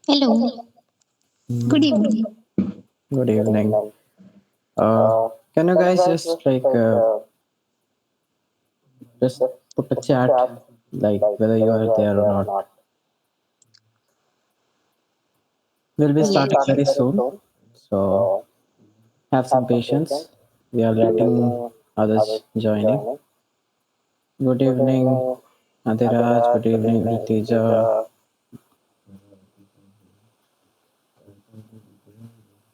Hello, good evening. Good evening. Can you guys just just put a chat like whether you are there or not? We'll be starting Yes. very soon, so have some patience. We are letting others joining. Good evening, Adiraj. Good evening, Ritija.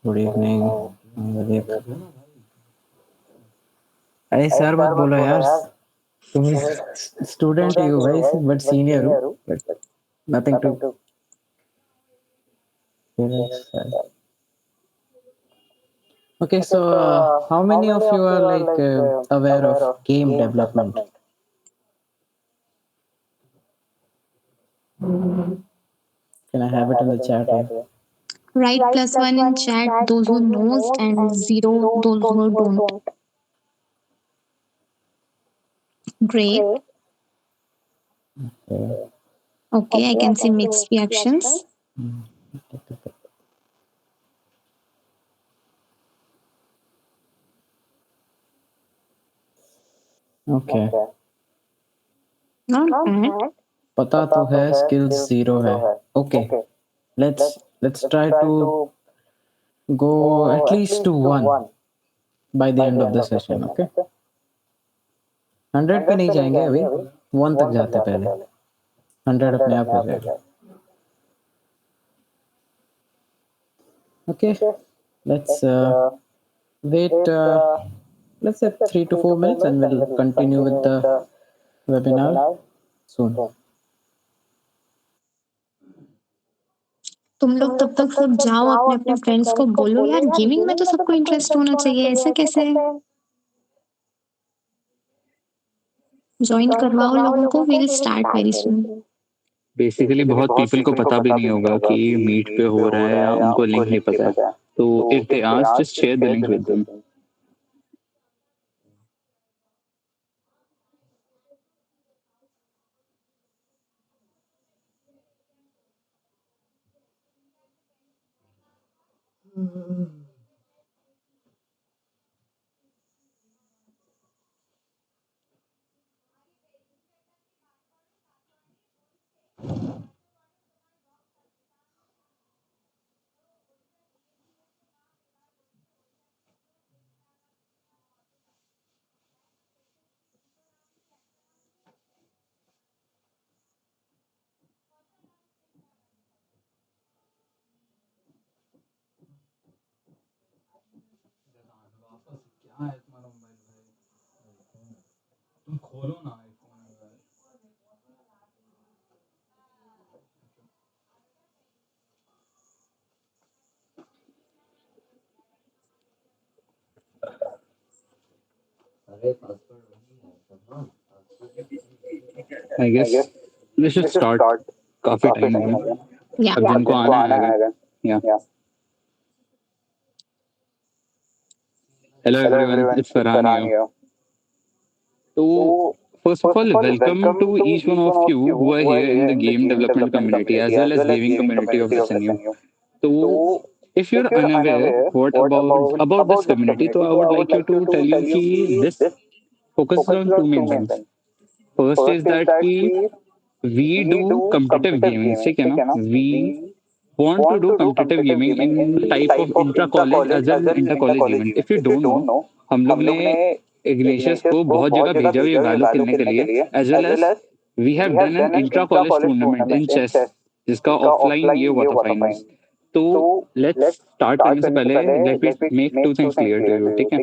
Good evening, Vivek. अरे sir मत बोलो यार. तुम student ही हो भाई but senior हूँ but nothing to Okay, so how many of you are aware of game development? Can I have it in the chat here? Write +1 in chat those who knows and zero those who don't. Great. Okay, I can see mixed reactions. Okay. Not bad. पता तो है skills zero है. Okay. Let's try to go at least to one by the end of the session. Okay. 100 पे नहीं जाएंगे अभी. 1 तक जाते पहले. 100 अपने आप हो जाएगा. Okay. Let's wait. Let's say 3 to 4 minutes, and we'll continue with the webinar soon. तुम लोग तब तक सब जाओ अपने अपने फ्रेंड्स को बोलो यार गेमिंग में तो सबको इंटरेस्ट होना चाहिए ऐसे कैसे ज्वाइन करवाओ लोगों को will start very soon basically बहुत पीपल को पता भी नहीं होगा कि मीट पे हो रहा है या उनको लिंक नहीं पता है तो if they ask just share the link with them I guess we should start काफी टाइम हो गया या अब जिनको आना है आएगा या hello everyone it's Farhan here तो first of all welcome to each one of you who are here in the game development community as well as gaming community of SNU so if you're unaware what about this community so I would like you to tell you ki this focuses on two main things first is that ki we do competitive gaming ठीक है ना we want to do competitive gaming in type of intra college as well as inter college event if you don't know हम लोग ने Ignatius को बहुत जगह भेजा हुआ है वैलो खेलने के लिए as well as we have done an intra college tournament in chess जिसका ऑफलाइन ये हुआ था फाइनल्स तो लेट्स स्टार्ट करने से पहले let me make two things clear to you ठीक है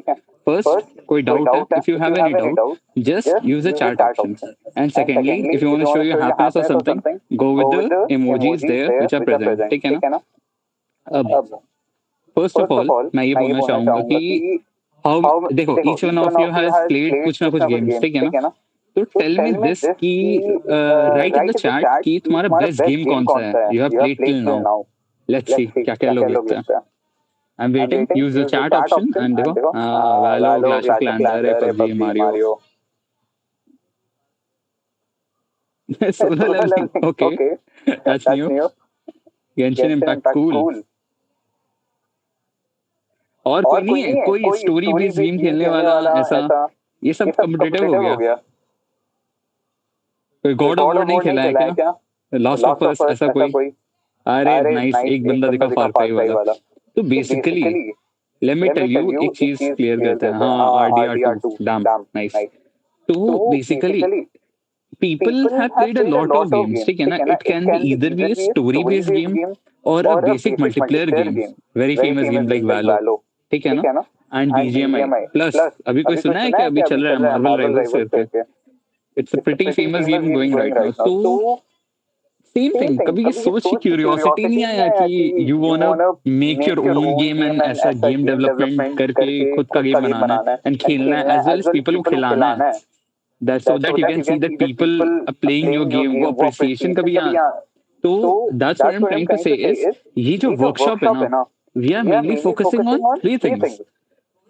फर्स्ट कोई डाउट है if you have any doubt just use the chat options and secondly if you want to show your happiness or something go with the emojis there which are present ठीक है ना अब first of all मैं ये बोलना चाहूंगा कि how देखो each one of you has played कुछ ना कुछ गेम्स ठीक है ना तो टेल मी दिस कि राइट इन द चैट कि तुम्हारा बेस्ट गेम कौन सा है you have played till now let's see क्या क्या लोग लिखते हैं I am waiting use the chat option and देखो Valo clash of clans PUBG Mario solo leveling okay that's new Genshin impact cool. और कोई नहीं है, कोई स्टोरी बेस्ड गेम खेलने वाला ऐसा? ये सब कॉम्पिटिटिव हो गया। कोई गॉड ऑफ वॉर नहीं खेला है क्या? लास्ट ऑफ अस ऐसा कोई? अरे नाइस, एक बंदा दिखा फार क्राई वाला। तो basically let me tell you, एक चीज क्लियर करते हैं। हाँ, RDR2 डैम नाइस। तो basically people have played a lot of games, ठीक है ना? It can be either be a story based game or a basic multiplayer games, very famous games like Valo, ठीक है ना? And BGMI plus अभी कोई सुना है कि अभी चल रहा है Marvel Rivals करके? It's a pretty famous game going right now. तो सेम थिंग, कभी ये सोच की क्यूरियोसिटी नहीं आया कि you वांना make your own game and ऐसा गेम डेवलपमेंट करके खुद का गेम बनाना है एंड खेलना है, एज वेल एज पीपल को खिलाना है, that so that you can see that people are playing your game, वो appreciation का भी यहाँ। तो that's what I'm trying to say is ये जो workshop है ना, we are mainly focusing on three things.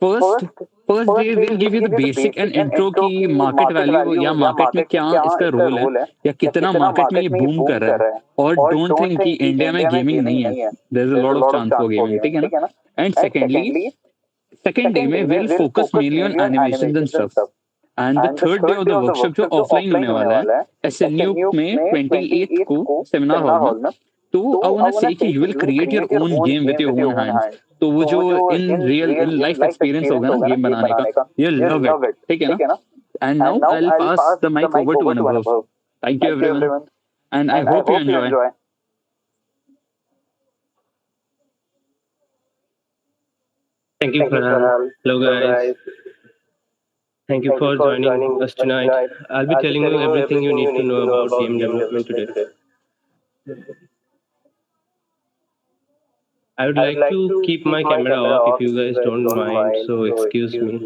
First, first day we'll give you the basic and intro की market value या market में क्या इसका रोल है या कितना market में ये boom कर रहा है। और don't think कि इंडिया में गेमिंग नहीं है, there's a lot of chance for gaming, ठीक है ना? And secondly, second day में we'll focus mainly on animations and stuff. And the third day of the workshop जो ऑफलाइन होने वाला है SNU में 28th को सेमिनार हॉल में, तो आई वांट टू से कि you will create your own game with your own hands. तो वो जो in real in life experience होगा ना गेम बनाने का, यू लव इट, ठीक है ना? And now I will pass the mic over to Anubhav. Thank you everyone and I hope you enjoy. Thank you, Farhan. Hello, guys. Thank you for joining us tonight. I'll be telling you everything you need to know about game development today. I would like to keep my camera off if you guys don't mind, so excuse me.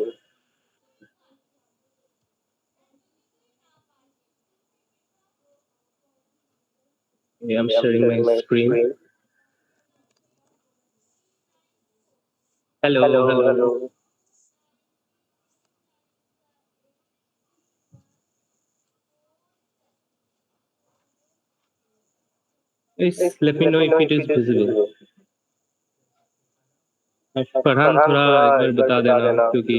Yeah, I'm sharing my screen. Hello. Please let me know if it is visible. Farhan थोड़ा एक बार बता देना क्योंकि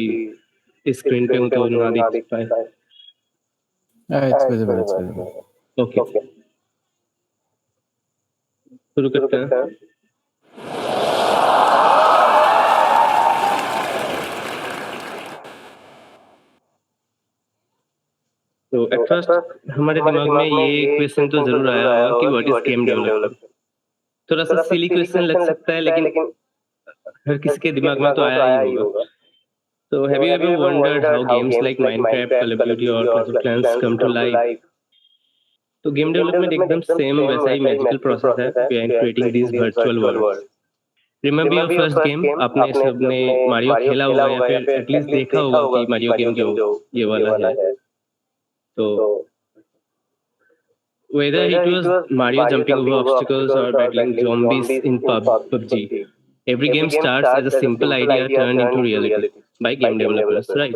इस screen पे हूँ तो ना दिख पाए। It's visible, it's visible. Okay, शुरू करते हैं। तो एट फर्स्ट हमारे दिमाग में ये क्वेश्चन तो जरूर आया होगा कि व्हाट इज गेम डेवलपमेंट। थोड़ा सा सिली क्वेश्चन लग सकता है लेकिन हर किसी के दिमाग में तो आया ही होगा। तो have you ever wondered how games like Minecraft, call of duty और clash of clans come to life? तो गेम डेवलपमेंट एकदम सेम वैसा ही मैजिकल प्रोसेस है behind creating this virtual world. Remember your first game? आपने सबने Mario खेला होगा या फिर एटलीस्ट देखा होगा कि मारियो गेम जो ये वाला है। तो whether it was Mario jumping over obstacles or battling zombies in PUBG, every game starts as a simple idea turned into reality by game developers, right?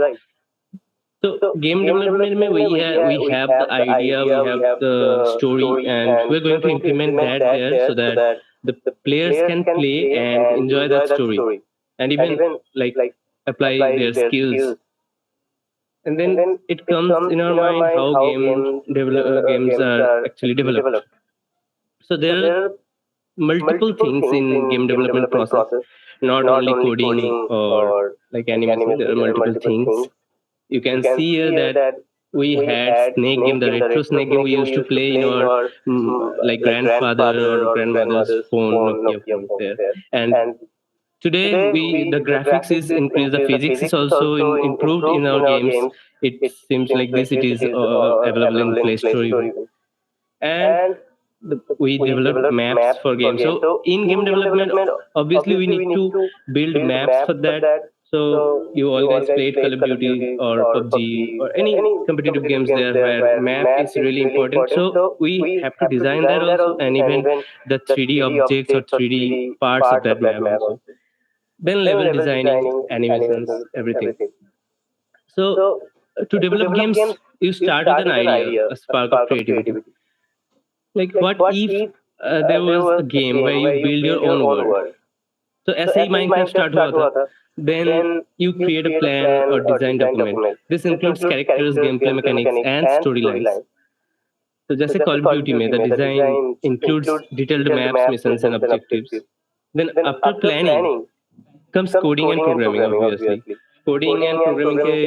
So game development में वही है, we have the idea, we have the story, and we're going to implement that there so that the players can play and enjoy that story and even like apply their skills. And then it comes in our mind how games are actually developed. So there are multiple things in game development process, not only coding or like animation. There are multiple things. You can see here that we had Snake game, the retro Snake game we used to play in our like grandfather or grandmother's phone, Nokia phone there. And today the graphics is increased, the physics is also improved in our games. It seems like this, it is available in Play Store even. And we develop maps for games. So in game development, obviously we need to build maps for that. So you all guys played Call of Duty or PUBG or any competitive games there where map is really important. So we have to design that also, and even the 3D objects or 3D parts of that map also. Then level designing, animations, everything. So to develop games, you start with an idea, a spark of creativity. Like what if there was a game where you build your own world. So ऐसे ही Minecraft start हुआ था. Then you create a plan or design document. This includes characters, gameplay mechanics, and storylines. तो जैसे Call of Duty में the design includes detailed maps, missions, and objectives. Then after planning comes coding and programming, obviously. Coding and programming के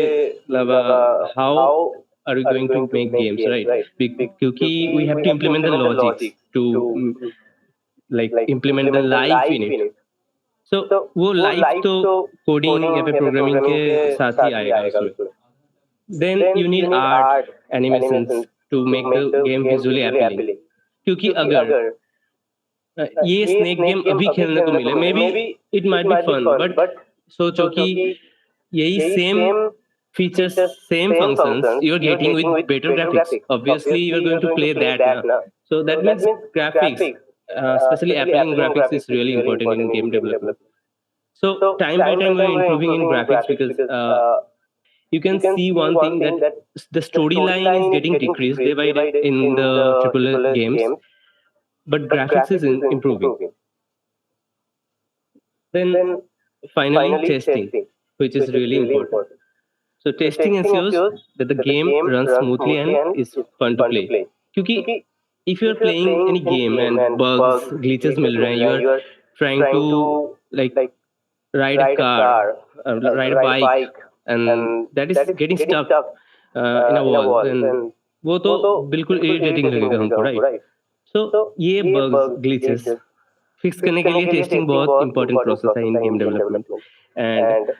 अलावा how are we going to make games, right? क्योंकि we have to implement the logics to like implement the life in it. So वो life तो coding या फिर programming के साथ ही आएगा उसमें. Then you need art, animations to make the game visually appealing. क्योंकि अगर ये स्नेक गेम अभी खेलने को मिले, maybe it might be fun, but सोचो कि यही same features, same functions you're getting with better graphics. Obviously you're going to play that now. So that means graphics, especially appealing graphics, is really important in game development. So time by time we're improving in graphics because you can see one thing that the storyline is getting decreased day by day in the AAA games, but graphics is improving. Then finally testing, which is really important. So testing ensures that the game runs smoothly and is fun to play. क्योंकि if you're playing any game and bugs, glitches मिल रहे हैं, you're trying to like ride a car, ride a bike, and that is getting stuck in a wall, then वो तो बिल्कुल irritating लगेगा हमको, right? So ये bugs, glitches fix करने के लिए टेस्टिंग बहुत इंपॉर्टेंट प्रोसेस है इन गेम डेवलपमेंट. एंड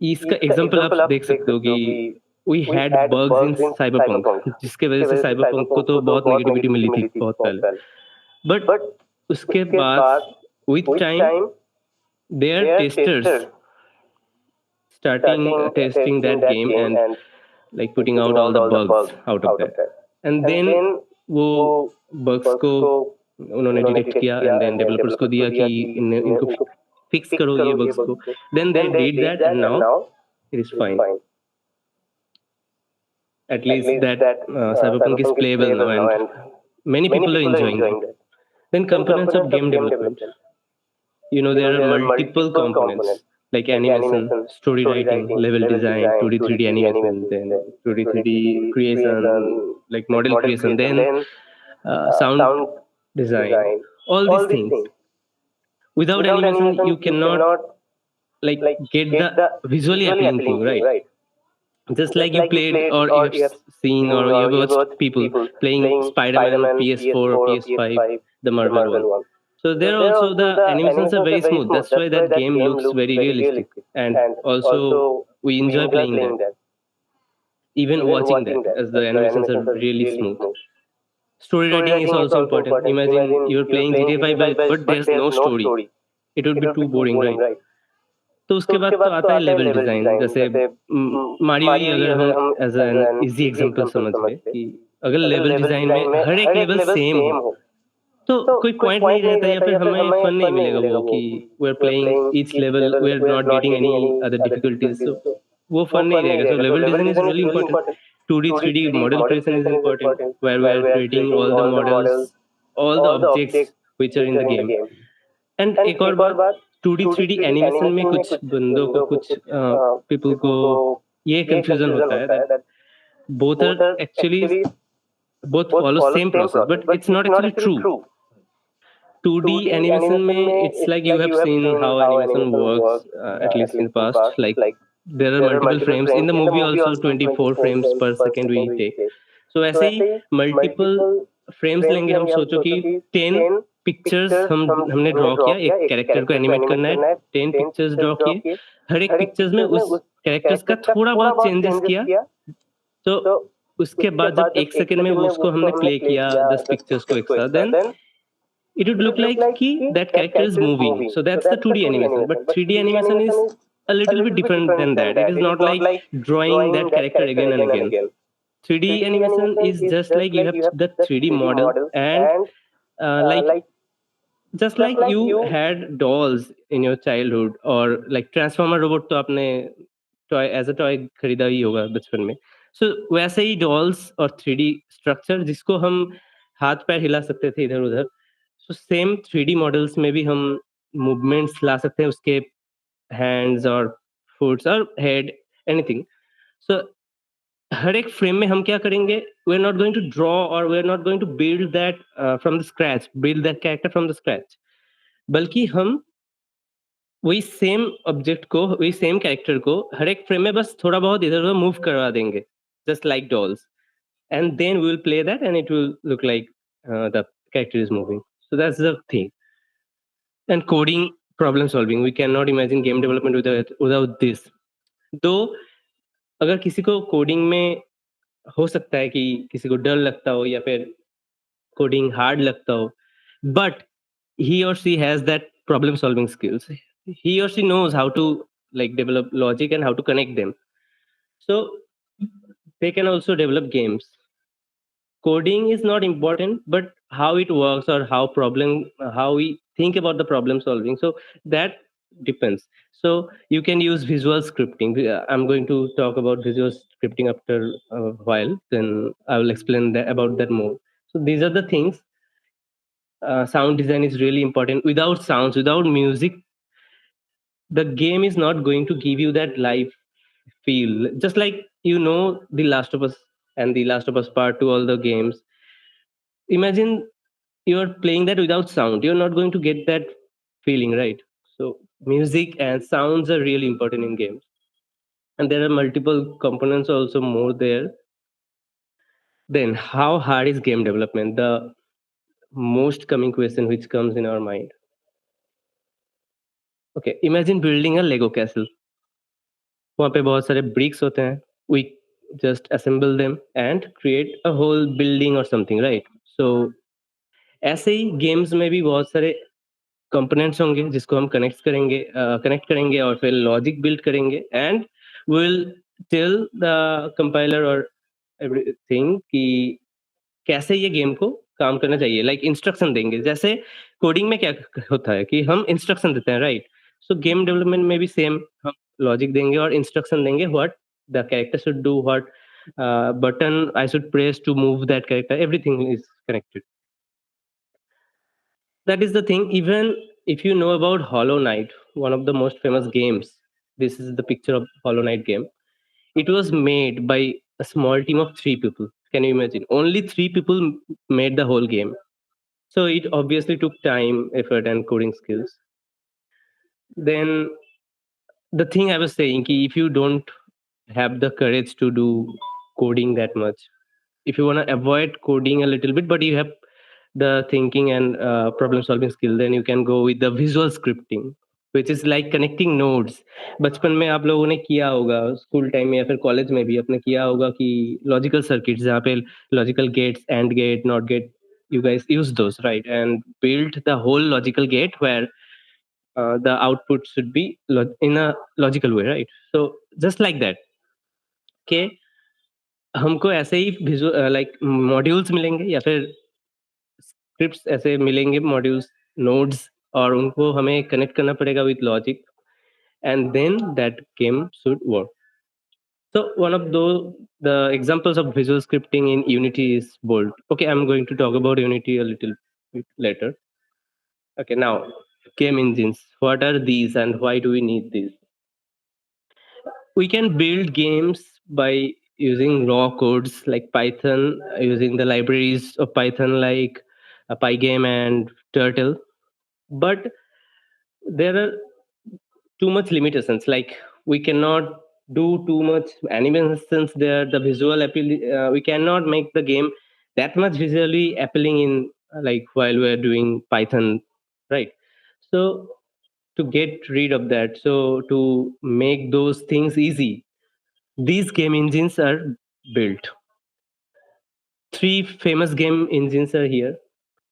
इसका एग्जांपल आप देख सकते हो कि we had bugs in Cyberpunk, जिसके वजह से साइबरपंक को तो बहुत नेगेटिविटी मिली थी बहुत पहले. बट उसके बाद with time there testers starting testing that game and like putting out all the bugs out of that, and then वो bugs को उन्होंने डिटेक्ट किया एंड देन डेवलपर्स को दिया कि इनको फिक्स करो ये bugs को. Then they did that and now it is fine. At least that Cyberpunk is playable now and many people are enjoying it. Then components of game development. You know, there are multiple components like animation, story writing, level design, 2D 3D animation, then 2D 3D creation, like model creation, then sound design, all these things. Without animation you cannot like get the visually appealing thing, right? Just like you played or you have seen or you have watched people playing Spider-Man on PS4 or PS5, the Marvel one. So there also the animations are very smooth. That's why that game looks very realistic, and also we enjoy playing that, even watching that, as the animations are really smooth. Story writing is also important. Imagine you're playing GTA 5 but there's no story. It would be too boring, right? तो उसके बाद तो आता है level design. जैसे Mario ही अगर हम as an easy example समझ ले कि अगर लेवल डिजाइन में हर एक लेवल सेम हो तो कोई पॉइंट नहीं रहता, या फिर हमें फन नहीं मिलेगा वो कि we are playing each level, we are not getting any other difficulties, so वो फन नहीं रहेगा. So level design is really important. 2D 3D model creation is important, where we are creating all the models, all the objects which are in the game. And एक और बात, 2D 3D animation में कुछ बंदों को, कुछ people को ये कंफ्यूजन होता है that both are actually both follow same process, but it's not actually true. 2D animation में it's like you have seen how animation works, at least in past, like there are multiple frames in the movie also, 24 frames per second we take. So ऐसे ही multiple frames लेंगे हम. सोचो कि 10 pictures हमने draw किया, एक character को animate करना है, 10 पिक्चर्स ड्रॉ किए, हर एक पिक्चर्स में उस कैरेक्टर्स का थोड़ा बहुत चेंजेस किया. तो उसके बाद जब 1 सेकंड में वो उसको हमने प्ले किया 10 पिक्चर्स को एक साथ, then it would look like ki that character is moving. So that's the 2D animation. But 3D animation is a little bit different than that. It is not like drawing that character again and again. 3D animation is just like you have the 3D model, and like just like you had dolls in your childhood, or like transformer robot तो आपने toy as a toy खरीदा ही होगा बचपन में. So वैसे ही dolls और 3D structure जिसको हम हाथ पैर हिला सकते थे इधर उधर, So सेम 3D मॉडल्स में भी हम मूवमेंट्स ला सकते हैं उसके, हैंड्स और फुट्स और हेड, एनीथिंग. सो हर एक फ्रेम में हम क्या करेंगे, we are not going to draw और we are not going to build that from the scratch, build that character from the scratch, बल्कि हम वही सेम ऑब्जेक्ट को, वही सेम कैरेक्टर को हर एक फ्रेम में बस थोड़ा बहुत इधर उधर मूव करवा देंगे, just like dolls, and then we will play that and it will look like the character is moving. So that's the thing. And coding, problem solving, we cannot imagine game development without this. Though अगर किसी को coding में हो सकता है कि किसी को डर लगता हो या फिर कोडिंग हार्ड लगता हो, but he or she has that problem solving skills. He or she knows how to like develop logic and how to connect them, so they can also develop games. Coding is not important, but how it works or how we think about the problem solving, so that depends. So you can use visual scripting. I'm going to talk about visual scripting after a while, then I will explain about that more. So these are the things. Sound design is really important. Without sounds, without music, the game is not going to give you that live feel. Just like, the Last of Us and the Last of Us Part 2, all the games, imagine you're playing that without sound, you're not going to get that feeling, right? So music and sounds are really important in games, and there are multiple components also more there. Then how hard is game development, the most coming question which comes in our mind. Okay, imagine building a Lego castle. वहाँ पे बहुत सारे bricks होते हैं. We just assemble them and create a whole building or something, right? So ऐसे ही games में भी बहुत सारे कंपोनेंट्स होंगे जिसको हम कनेक्ट करेंगे और फिर लॉजिक बिल्ड करेंगे, and will tell the compiler और एवरीथिंग कि कैसे ये गेम को काम करना चाहिए, लाइक इंस्ट्रक्शन देंगे. जैसे कोडिंग में क्या होता है कि हम इंस्ट्रक्शन देते हैं, राइट? सो गेम डेवलपमेंट में भी सेम, हम लॉजिक देंगे और इंस्ट्रक्शन देंगे, what the character should do, what button I should press to move that character, everything is connected. That is the thing. Even if you know about Hollow Knight, one of the most famous games, this is the picture of Hollow Knight game. It was made by a small team of 3 people. Can you imagine? Only 3 people made the whole game. So it obviously took time, effort, and coding skills. Then the thing I was saying, ki if you don't have the courage to do coding that much, if you want to avoid coding a little bit, but you have the thinking and problem solving skill, then you can go with the visual scripting, which is like connecting nodes. बचपन में आप लोगों ने किया होगा, school time में या फिर कॉलेज में भी आपने किया होगा कि लॉजिकल सर्किट्स जहाँ पे logical gates, and gate, not gate, you guys use those, right? And build the whole logical gate where the output should be in a logical way, right? So just like that, okay, हमको ऐसे ही visual like modules मिलेंगे या फिर scripts ऐसे मिलेंगे, modules, nodes, और उनको हमें कनेक्ट करना पड़ेगा with logic, and then that game should work. So one of the examples of visual scripting in Unity is Bolt. Okay, I'm going to talk about Unity a little bit later. Okay, now game engines. What are these and why do we need these? We can build games by using raw codes like Python, using the libraries of Python like Pygame and Turtle. But there are too much limitations. Like we cannot do too much animations there. The visual appeal, we cannot make the game that much visually appealing in like while we're doing Python, right? So to get rid of that, so to make those things easy, these game engines are built. 3 famous game engines are here: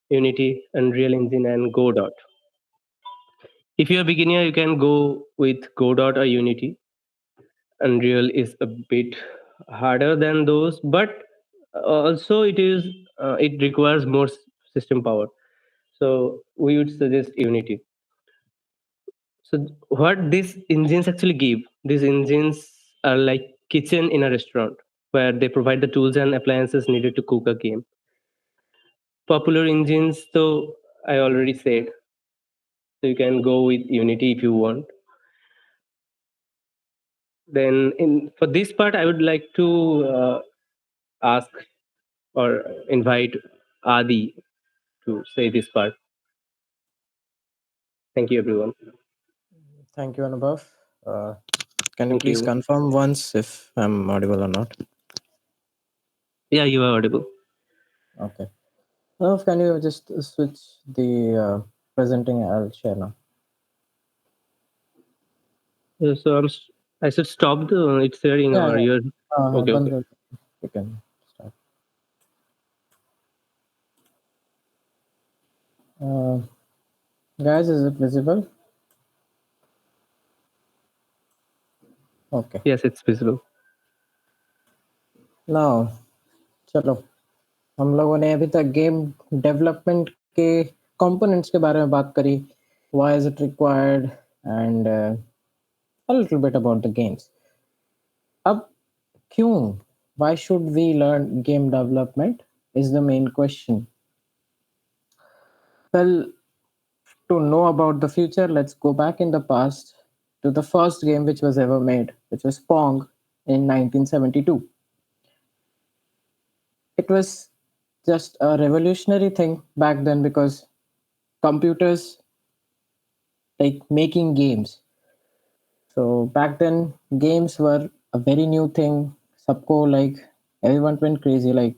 Unity, Unreal Engine, and Godot. If you're a beginner, you can go with Godot or Unity. Unreal is a bit harder than those, but also it requires more system power. So we would suggest Unity. So what these engines actually give? These engines are like kitchen in a restaurant where they provide the tools and appliances needed to cook a game. Popular engines, so I already said. So you can go with Unity if you want. Then in for this part, I would like to ask or invite Adi to say this part. Thank you, everyone. Thank you, Anubhav. Uh, can you Thank please you. confirm once if I'm audible or not? Yeah, you are audible. Okay. Anubhav, can you just switch the presenting? I'll share now. So I should stop the it's sharing Yeah, or yeah. you're okay. Band Okay. kar- you can start. Uh, Guys, is it visible? Okay. Yes, it's visible. Now, चलो हम लोगों ने अभी तक game development के components के बारे में बात करी. Why is it required? And a little bit about the games. अब क्यों? Why should we learn game development? Is the main question. Well, to know about the future, let's go back in the past to the first game which was ever made, which was Pong in 1972. It was just a revolutionary thing back then because computers like making games. So back then, games were a very new thing. Sabko like everyone went crazy. Like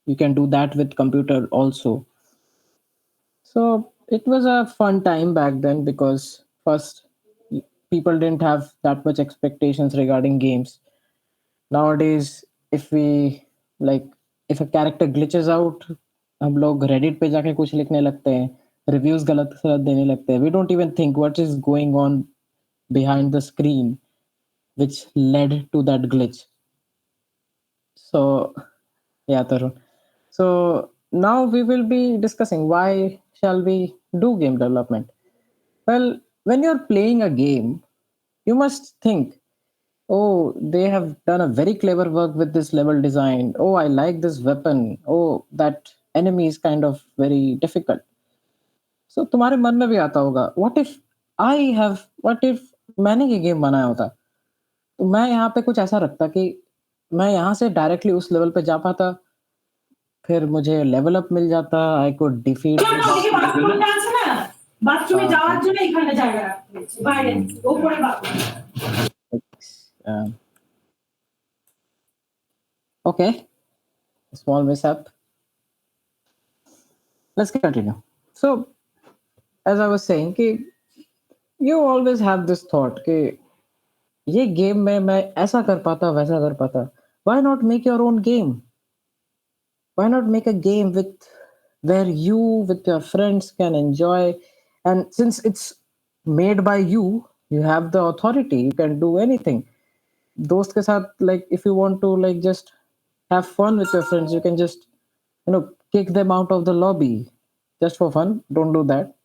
you can do that with computer also. So it was a fun time back then because first people didn't have that much expectations regarding games. Nowadays, if we like if a character glitches out, हम लोग Reddit पे जाके कुछ लिखने लगते हैं, reviews गलत गलत देने लगते हैं. We don't even think what is going on behind the screen which led to that glitch. So yeah, Tarun. So now we will be discussing why shall we do game development. Well, when you're playing a game, you must think, oh, they have done a very clever work with this level design. Oh, I like this weapon. Oh, that enemy is kind of very difficult. So तुम्हारे मन में भी आता होगा, what if मैंने ये game बनाया होता, तो मैं यहाँ पे कुछ ऐसा रखता कि मैं यहाँ से डायरेक्टली उस लेवल पे जा पाता, फिर मुझे लेवल अप मिल जाता, आई कुड डिफीट বাথরুমে যাওয়ার জন্য এখানে জায়গা রাখতে হয়েছে বাইরে উপরে bathroom. Okay, small mishap. Let's continue. So as I was saying कि you always have this thought कि ये गेम में मैं ऐसा कर पाता वैसा कर पाता. Why not make your own game? Why not make a game with where you with your friends can enjoy, and since it's made by you, you have the authority, you can do anything. दोस्त के साथ, like if you want to like just have fun with your friends, you can just kick them out of the lobby just for fun. Don't do that.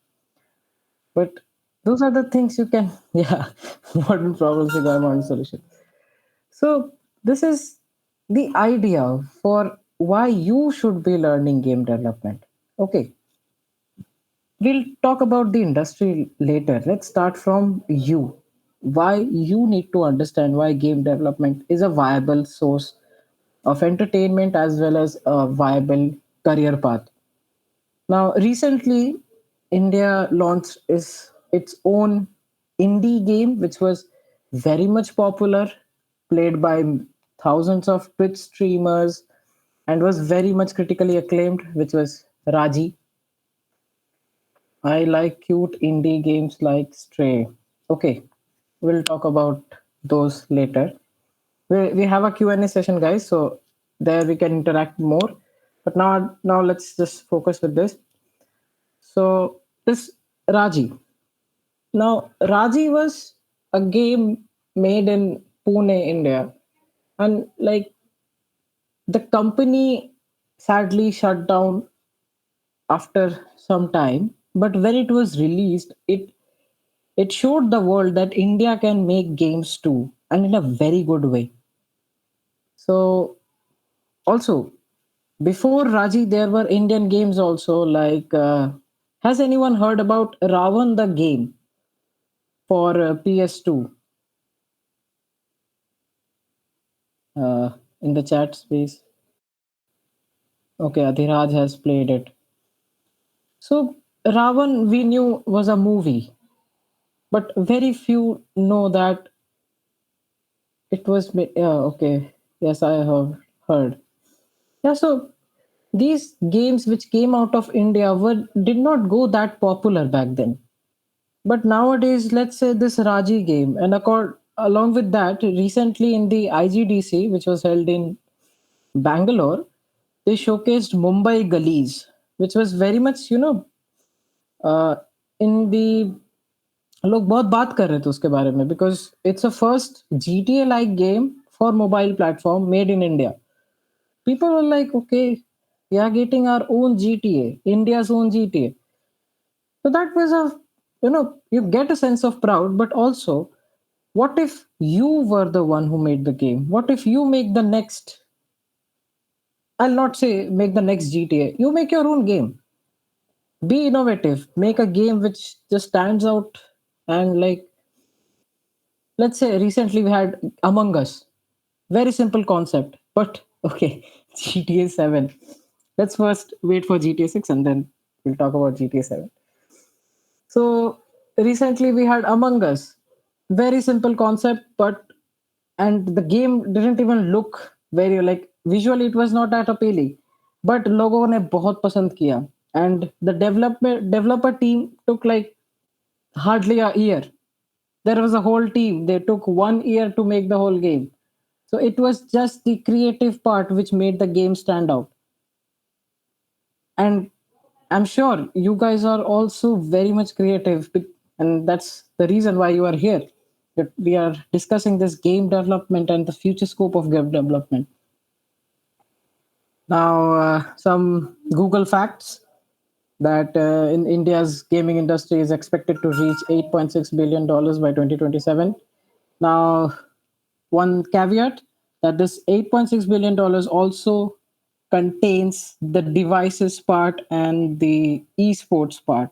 But those are the things you can yeah, modern problems require modern solution. So this is the idea for why you should be learning game development. Okay, we'll talk about the industry later. Let's start from you. Why you need to understand why game development is a viable source of entertainment as well as a viable career path. Now, recently, India launched its own indie game, which was very much popular, played by thousands of Twitch streamers, and was very much critically acclaimed, which was Raji. I like cute indie games like Stray. Okay, we'll talk about those later. We have a Q&A session, guys, so there we can interact more. But now let's just focus with this. So this Raji. Now Raji was a game made in Pune, India, and like the company sadly shut down after some time. But when it was released, it showed the world that India can make games too, and in a very good way. So also before Raji, there were Indian games also like Has anyone heard about Ravan the game for PS2? In the chat space. Okay, Adhiraj has played it. So Ravan we knew was a movie, but very few know that it was. Yeah, okay. Yes, I have heard. Yeah, so these games which came out of India were did not go that popular back then. But nowadays, let's say this Raji game, and along with that, recently in the IGDC, which was held in Bangalore, they showcased Mumbai Gullies, which was very much, uh, in the लोग बहुत बात कर रहे थे उसके बारे में because it's a first GTA like game for mobile platform made in India. People were like, okay, we are getting our own GTA, India's own GTA. So that was you get a sense of proud, but also, what if you were the one who made the game? What if you make the next, I'll not say make the next GTA, you make your own game. Be innovative, make a game which just stands out. And like, let's say recently we had Among Us. Very simple concept, but okay, GTA 7. Let's first wait for GTA 6 and then we'll talk about GTA 7. So recently we had Among Us. Very simple concept, but and the game didn't even look very like visually it was not that appealing. But लोगों ने बहुत पसंद किया. And the developer team took like hardly a year. There was a whole team. They took 1 year to make the whole game. So it was just the creative part which made the game stand out. And I'm sure you guys are also very much creative, and that's the reason why you are here. That we are discussing this game development and the future scope of game development. Now, some Google facts that in India's gaming industry is expected to reach $8.6 billion by 2027. Now, one caveat that this $8.6 billion also contains the devices part and the esports part.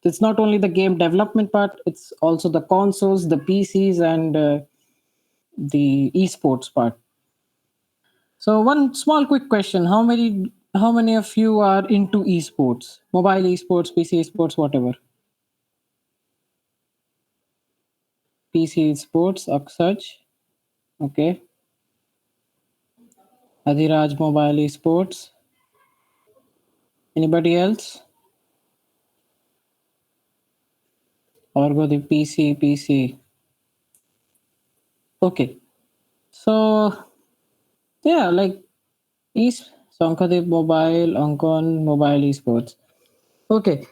It's not only the game development part, it's also the consoles, the PCs, and the esports part. So one small quick question: how many of you are into esports, mobile esports, PC esports, whatever? PC esports, Aksaj, okay. Adhiraj, mobile esports. Anybody else? Or go the PC. Okay. So yeah, like East Sankadev Mobile, Ankon Mobile Esports. Okay.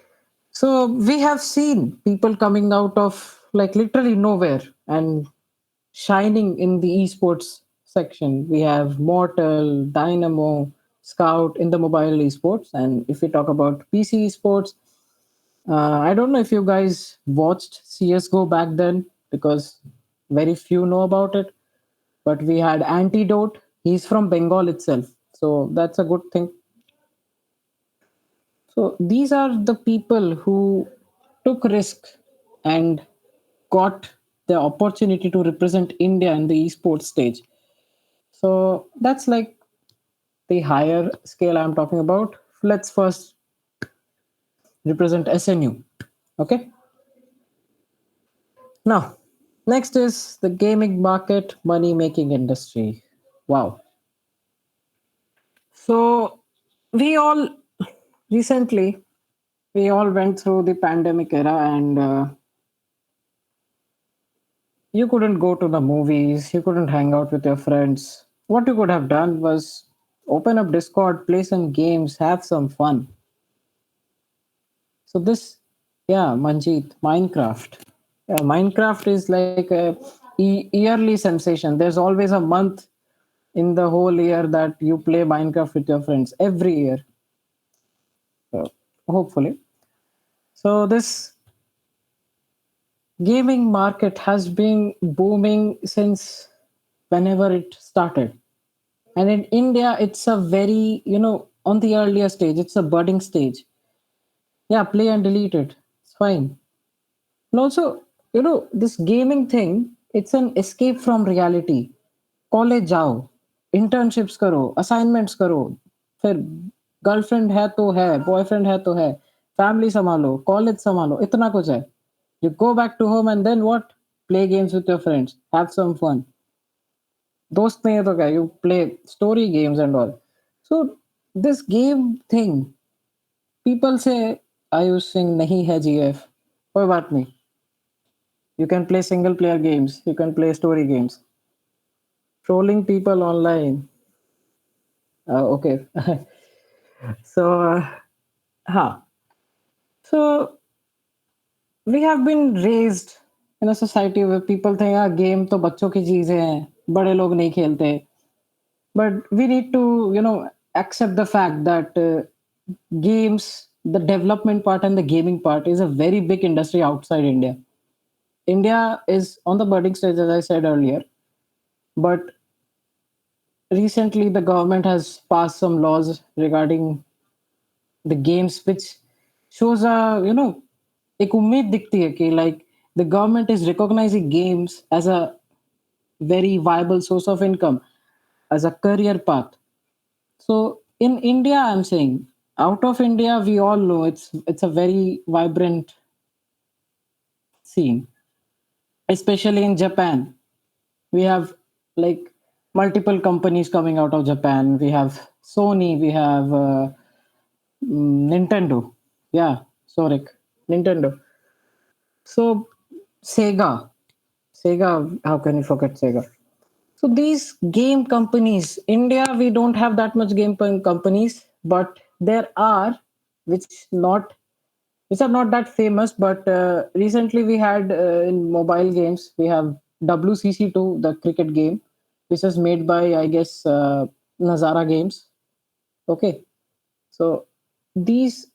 So we have seen people coming out of like literally nowhere and shining in the esports section. We have Mortal, Dynamo, Scout in the mobile esports. And if we talk about PC esports, I don't know if you guys watched CSGO back then because very few know about it. But we had Antidote. He's from Bengal itself. So that's a good thing. So these are the people who took risk and got the opportunity to represent India in the esports stage. So that's like the higher scale I'm talking about. Let's first represent SNU. Okay. Now, next is the gaming market money making industry. Wow. So we all recently we all went through the pandemic era, and you couldn't go to the movies, you couldn't hang out with your friends. What you could have done was open up Discord, play some games, have some fun. So this, yeah, Manjeet, Minecraft. Yeah, Minecraft is like a yearly sensation. There's always a month in the whole year that you play Minecraft with your friends every year. So hopefully. So this gaming market has been booming since whenever it started. And in India, it's a very, on the earlier stage, it's a budding stage. Yeah, play and delete it. It's fine. And also, this gaming thing, it's an escape from reality. College जाओ, internships करो, assignments करो, फिर girlfriend है तो है, boyfriend है तो है, फैमिली संभालो, कॉलेज संभालो, इतना कुछ है. You go back to home and then what? Play games with your friends, have some fun. दोस्त नहीं है तो क्या? You play story games and all. So this game thing, people say Ayush Singh नहीं है GF. कोई बात नहीं. You can play single player games. You can play story games. Trolling people online. Okay. So, huh. So we have been raised in a society where people think, game तो बच्चों की चीजें हैं, बड़े लोग नहीं खेलते. But we need to, accept the fact that games, the development part and the gaming part is a very big industry outside India. India is on the budding stage, as I said earlier, but recently the government has passed some laws regarding the games, which shows a एक उम्मीद दिखती है कि like the government is recognizing games as a very viable source of income, as a career path. So in India, I'm saying, out of India, we all know it's a very vibrant scene, especially in Japan. We have like multiple companies coming out of Japan. We have Sony, we have Nintendo. Yeah, sorry, Nintendo. So Sega, how can you forget Sega? So these game companies, India, we don't have that much companies, but there are which not which are not that famous. But recently we had in mobile games, we have WCC2, the cricket game, which is made by, I guess, Nazara Games. Okay, so these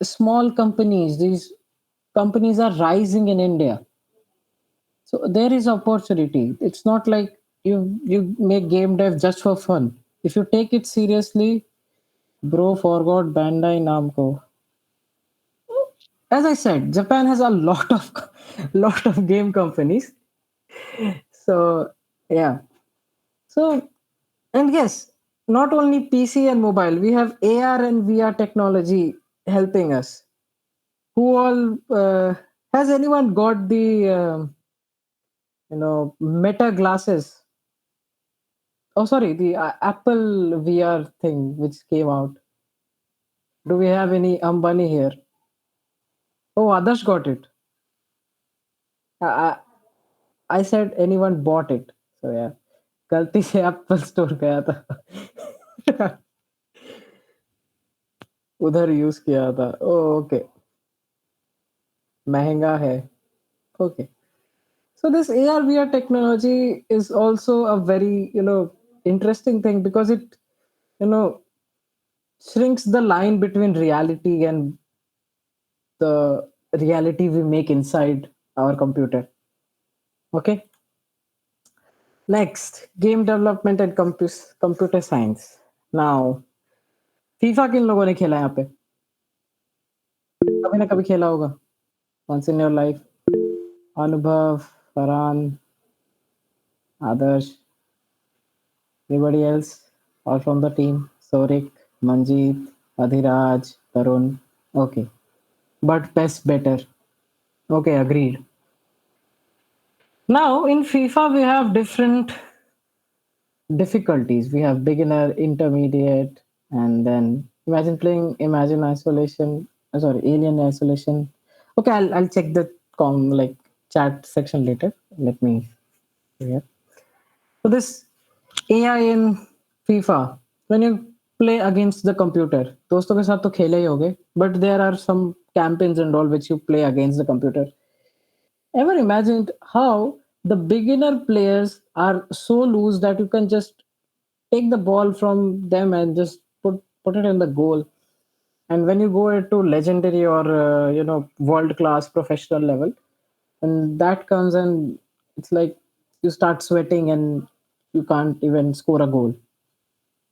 companies are rising in India. So there is opportunity. It's not like you make game dev just for fun. If you take it seriously, bro, forgot Bandai Namco. As I said, Japan has a lot of lot of game companies. So yeah. So and yes, not only PC and mobile, we have AR and VR technology helping us. Who all has anyone got the Meta glasses? Oh, sorry, the Apple VR thing which came out. Do we have any Ambani here? Oh, others got it. I, I I said anyone bought it. So yeah, गलती से Apple store गया था. उधर use किया था. ओ okay, महंगा है. Okay. So this AR VR technology is also a very interesting thing because it you know shrinks the line between reality and the reality we make inside our computer. Okay. Next, game development and computer science. Now, FIFA किन लोगों ने खेला है यहाँ पे? कभी ना कभी खेला होगा. Once in your life. Anubhav, Farhan, Adarsh, everybody else, all from the team. Sorik, Manjeet, Adhiraj, Tarun. Okay. But best better. Okay, agreed. Now in FIFA we have different difficulties. We have beginner, intermediate, and then imagine playing Imagine Isolation. Sorry, Alien Isolation. Okay, I'll check the like chat section later. Let me here. So this AI in FIFA, when you play against the computer, दोस्तों के साथ तो खेले ही होगे, but there are some campaigns and all which you play against the computer. Ever imagined how the beginner players are so loose that you can just take the ball from them and just put it in the goal? And when you go to legendary or world class professional level, and that comes and it's like you start sweating and you can't even score a goal.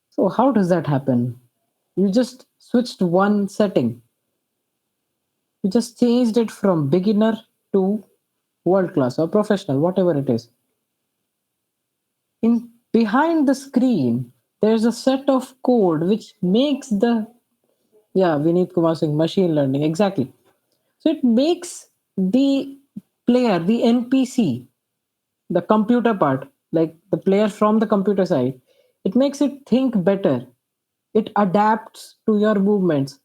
So how does that happen? You just switched one setting. You just changed it from beginner to world class or professional, whatever it is. In behind the screen, there's a set of code which makes the, yeah, Vineet Kumar Singh, machine learning, exactly. So it makes the player, the NPC, the computer part, like the player from the computer side, it makes it think better. It adapts to your movements.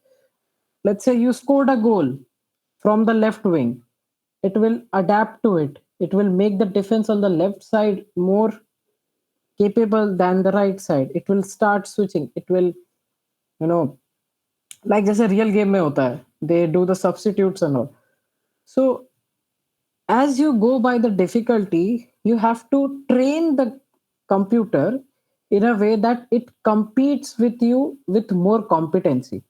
Let's say you scored a goal from the left wing, it will adapt to it. It will make the defense on the left side more capable than the right side. It will start switching. It will, you know, like जैसे real game में होता है, they do the substitutes and all. So as you go by the difficulty, you have to train the computer in a way that it competes with you with more competency.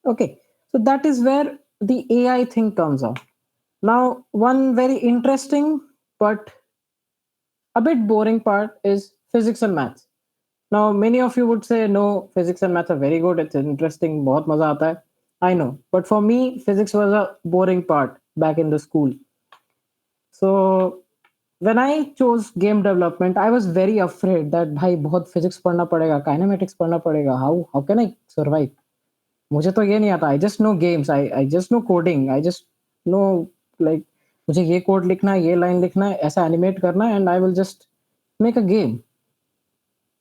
Okay, so that is where the AI thing comes on. Now, one very interesting but a bit boring part is physics and maths. Now, many of you would say, no, physics and maths are very good. It's interesting. बहुत मजा आता है. I know. But for me, physics was a boring part back in the school. So when I chose game development, I was very afraid that भाई बहुत physics पढ़ना पड़ेगा, kinematics पढ़ना पड़ेगा. How can I survive? मुझे तो ये नहीं आता. I just know games. I just know coding. I just know like मुझे ये कोड लिखना है, ये लाइन लिखना है, ऐसा एनिमेट करना है, and I will just make a game.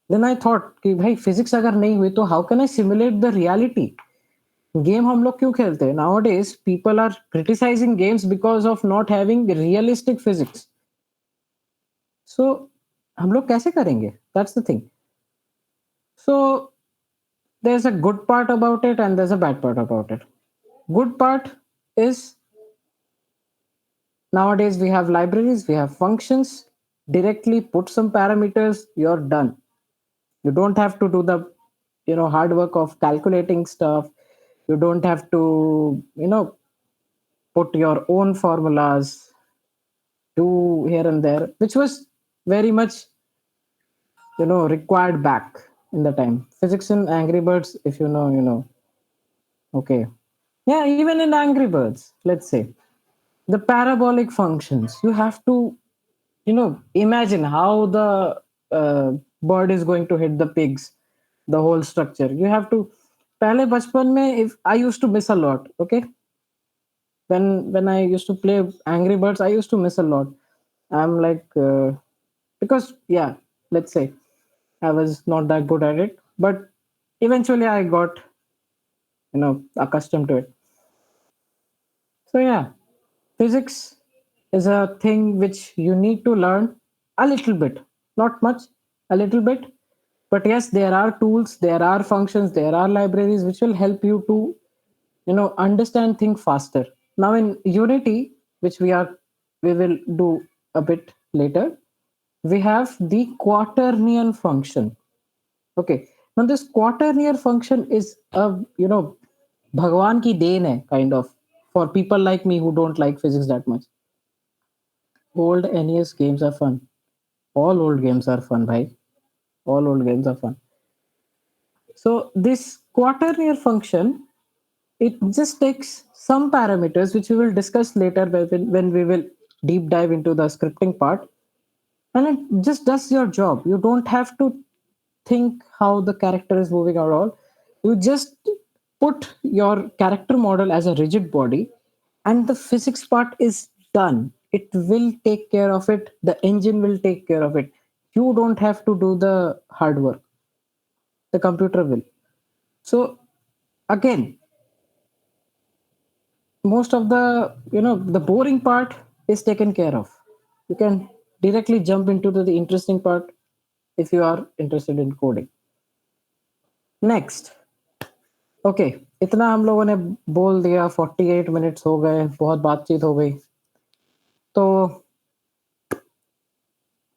Then I thought कि भाई physics अगर नहीं हुई तो how can I simulate the reality? Game हम लोग क्यों खेलते हैं? Nowadays people are criticizing games because of not having realistic physics. So हम लोग कैसे करेंगे? That's the thing. So there's a good part about it and there's a bad part about it. Good part is nowadays we have libraries, we have functions, directly put some parameters, you're done. You don't have to do the hard work of calculating stuff. You don't have to put your own formulas, do here and there, which was very much required back in the time. Physics in Angry Birds, if you know. Okay. Yeah, even in Angry Birds, let's say the parabolic functions, you have to imagine how the bird is going to hit the pigs, the whole structure. You have to पहले बचपन में, if I used to miss a lot. Okay, when I used to play Angry Birds, I used to miss a lot. I'm like because yeah, let's say I was not that good at it, but eventually I got accustomed to it. So yeah, physics is a thing which you need to learn a little bit, not much, a little bit. But yes, there are tools, there are functions, there are libraries which will help you to understand things faster. Now in Unity, which we will do a bit later, we have the quaternion function. Okay, now this quaternion function is a भगवान की then है, kind of, for people like me who don't like physics that much. Old NES games are fun. All old games are fun, bhai. All old games are fun. So this quaternion function, it just takes some parameters which we will discuss later when we will deep dive into the scripting part, and it just does your job. You don't have to think how the character is moving at all. You just put your character model as a rigid body, and the physics part is done. It will take care of it. The engine will take care of it. You don't have to do the hard work. The computer will. So again, most of the boring part is taken care of. You can directly jump into the interesting part if you are interested in coding. Next, okay, इतना हम लोगों ने बोल दिया. 48 minutes हो गए, बहुत बातचीत हो गई, तो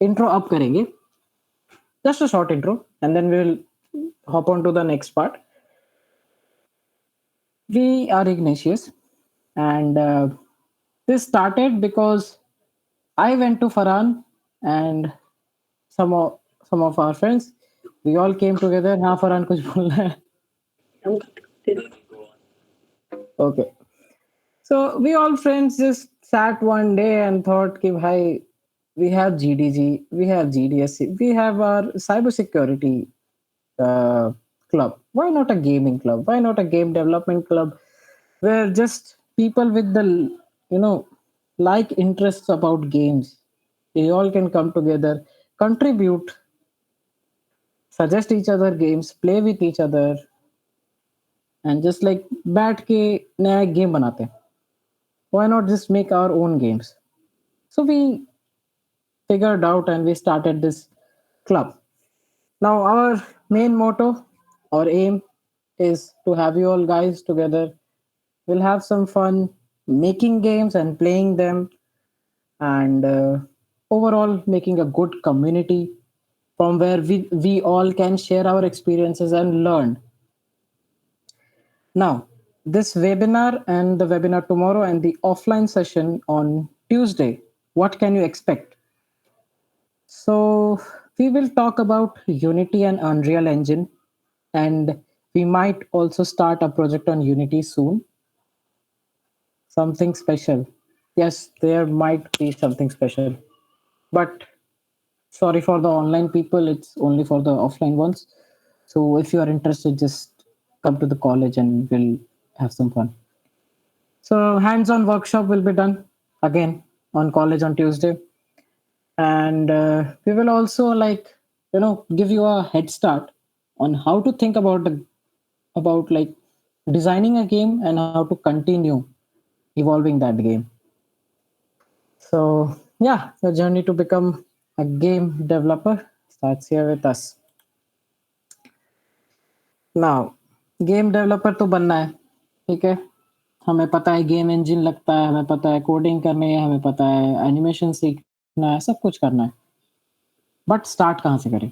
इंट्रो अप करेंगे. Just a short intro and then we will hop on to the next part. We are Ignatius, and this started because I went to Farhan and some of our friends. We all came together. हाँ फरहान कुछ बोलना है? Okay. So we all friends just sat one day and thought, "Ki bhai, we have GDG, we have GDSC, we have our cybersecurity uh, club. Why not a gaming club? Why not a game development club where just people with the like interests about games, they all can come together, contribute, suggest each other games, play with each other, and just like बैठ के नया game बनाते हैं. Why not just make our own games?" So we figured out and we started this club. Now our main motto or aim is to have you all guys together. We'll have some fun making games and playing them, and overall making a good community from where we all can share our experiences and learn. Now, this webinar and the webinar tomorrow and the offline session on Tuesday, what can you expect? So, we will talk about Unity and Unreal Engine, and we might also start a project on Unity soon. Something special. Yes, there might be something special. But sorry for the online people, it's only for the offline ones. So if you are interested, just come to the college and we'll have some fun. So hands-on workshop will be done again on college on Tuesday, and we will also give you a head start on how to think about like designing a game and how to continue evolving that game. So yeah, the journey to become a game developer starts here with us. Now game developer तो बनना है, ठीक है? हमें पता है game engine लगता है, हमें पता है कोडिंग करनी है, हमें पता है एनिमेशन सीखना है, सब कुछ करना है। बट स्टार्ट कहाँ से करें?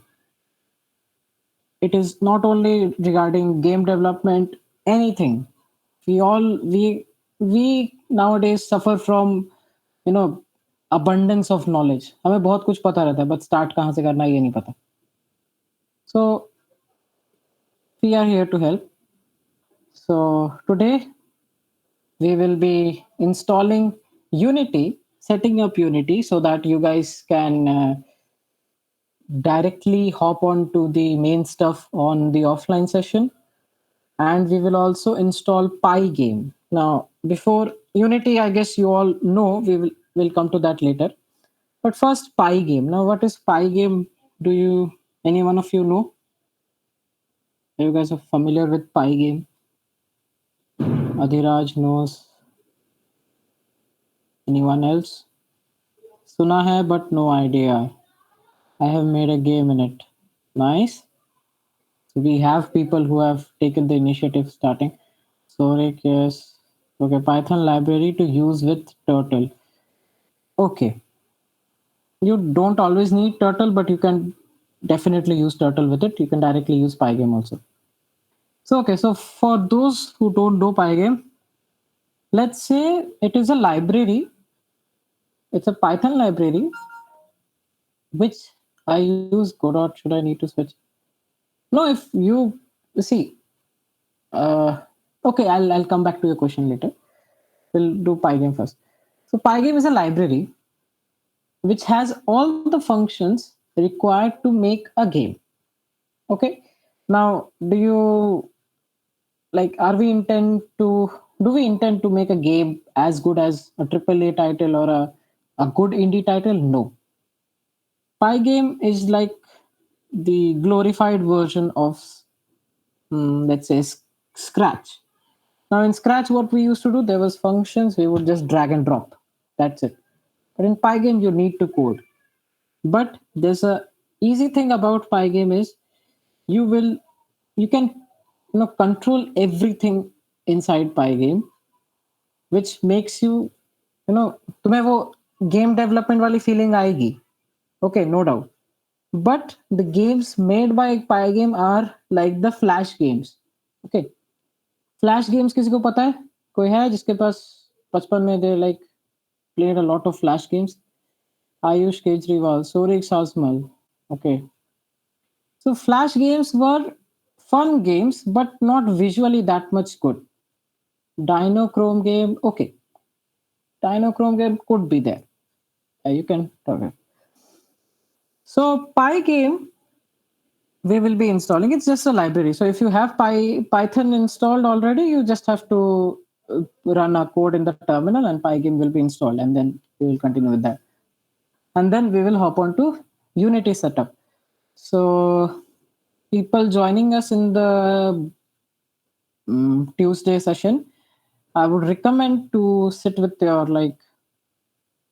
It is not only regarding game development, anything. We all we nowadays suffer from you know abundance of knowledge. हमें बहुत कुछ पता रहता है, but start कहाँ से करना है ये नहीं पता. So we are here to help. So today we will be installing Unity, setting up Unity so that you guys can directly hop on to the main stuff on the offline session. And we will also install Pygame. Now, before Unity, I guess you all know, will come to that later. But first, Pygame. Now, what is Pygame? Do you, any one of you know? Are you guys are familiar with Pygame? Adhiraj knows. Anyone else? Suna hai, but no idea. I have made a game in it. Nice. So we have people who have taken the initiative starting. Sorry, yes. Okay, Python library to use with Turtle. Okay. You don't always need Turtle, but you can definitely use Turtle with it. You can directly use Pygame also. So, okay. So for those who don't know Pygame, let's say it is a library. It's a Python library, which I use Godot. Should I need to switch? No, if you see, uh, okay, I'll come back to your question later. We'll do Pygame first. So Pygame is a library which has all the functions required to make a game. Okay. Now, are we intend to do we intend to make a game as good as a AAA title or a good indie title? No. Pygame is like the glorified version of let's say Scratch. Now in Scratch, what we used to do, there was functions, we would just drag and drop. That's it. But in Pygame, you need to code. But there's a easy thing about Pygame is you will you can control everything inside Pygame, which makes तुम्हें वो game development वाली feeling आएगी. Okay, no doubt. But the games made by Pygame are like the Flash games. Okay. Flash games किसी को पता है? कोई है जिसके पास बचपन में they like played a lot of Flash games? Ayush Kejriwal, Sorik Sasmal. Okay. So Flash games were fun games, but not visually that much good. Dino Chrome game, okay. Dynochrome game could be there. You can talk it. So Pygame we will be installing. It's just a library. So if you have Python installed already, you just have to run a code in the terminal, and Pygame will be installed, and then we will continue with that. And then we will hop on to Unity setup. So people joining us in the Tuesday session, I would recommend to sit with your, like,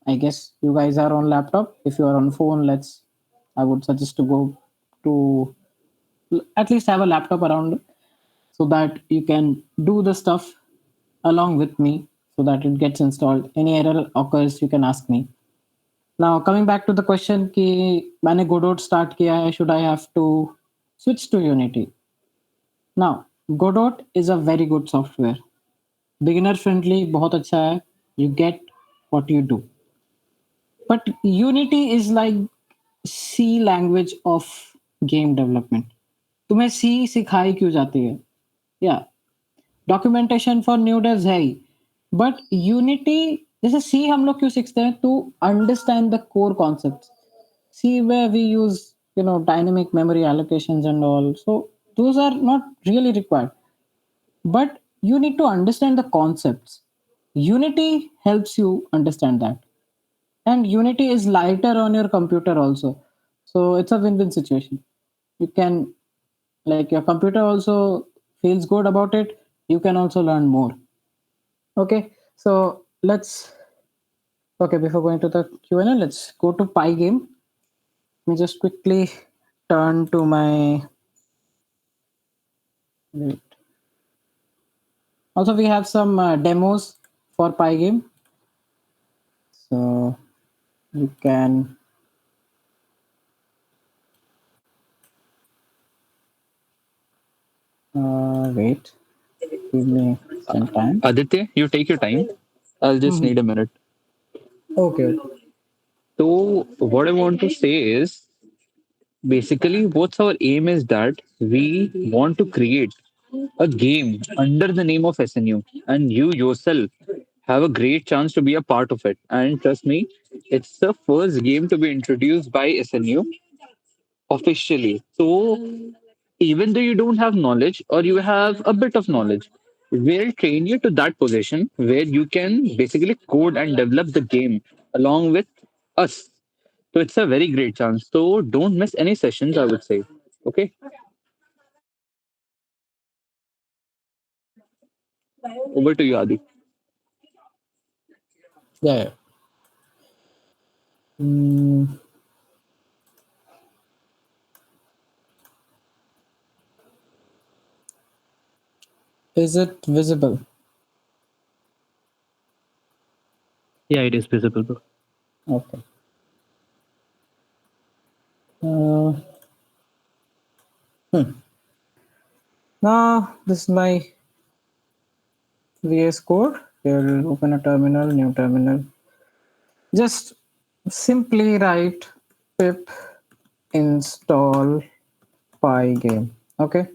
I guess you guys are on laptop. If you are on phone, I would suggest to go to at least have a laptop around so that you can do the stuff along with me so that it gets installed. Any error occurs, you can ask me. Now coming back to the question कि मैंने Godot start किया है, should I have to switch to Unity? Now Godot is a very good software, beginner friendly, बहुत अच्छा है. You get what you do. But Unity is like C language of game development. तुम्हें C सिखाई क्यों जाती है? Yeah, documentation for new devs है ही, but unity जैसे सी हम लोग क्यों सीखते हैं? To understand the core concepts. See where we use dynamic memory allocations and all, so those are not really required, but you need to understand the concepts. Unity helps you understand that, and Unity is lighter on your computer also, so it's a win-win situation. You can, like, your computer also feels good about it, you can also learn more. Okay, so before going to the Q&A, let's go to Pygame. Let me just quickly turn to my, wait. Also, we have some demos for Pygame. So you can wait. Give me some time. Aditya, you take your time. I'll just need a minute. Okay. So, what I want to say is basically what's our aim is that we want to create a game under the name of SNU, and you yourself have a great chance to be a part of it. And trust me, it's the first game to be introduced by SNU officially. So, even though you don't have knowledge or you have a bit of knowledge, we'll train you to that position where you can basically code and develop the game along with us. So it's a very great chance. So don't miss any sessions, I would say. Okay. Over to you, Adi. Yeah. Mm, is it visible? Yeah, it is visible, bro. Okay. Uh, Now this is my VS Code. We'll open a terminal, new terminal. Just simply write pip install Pygame. Okay.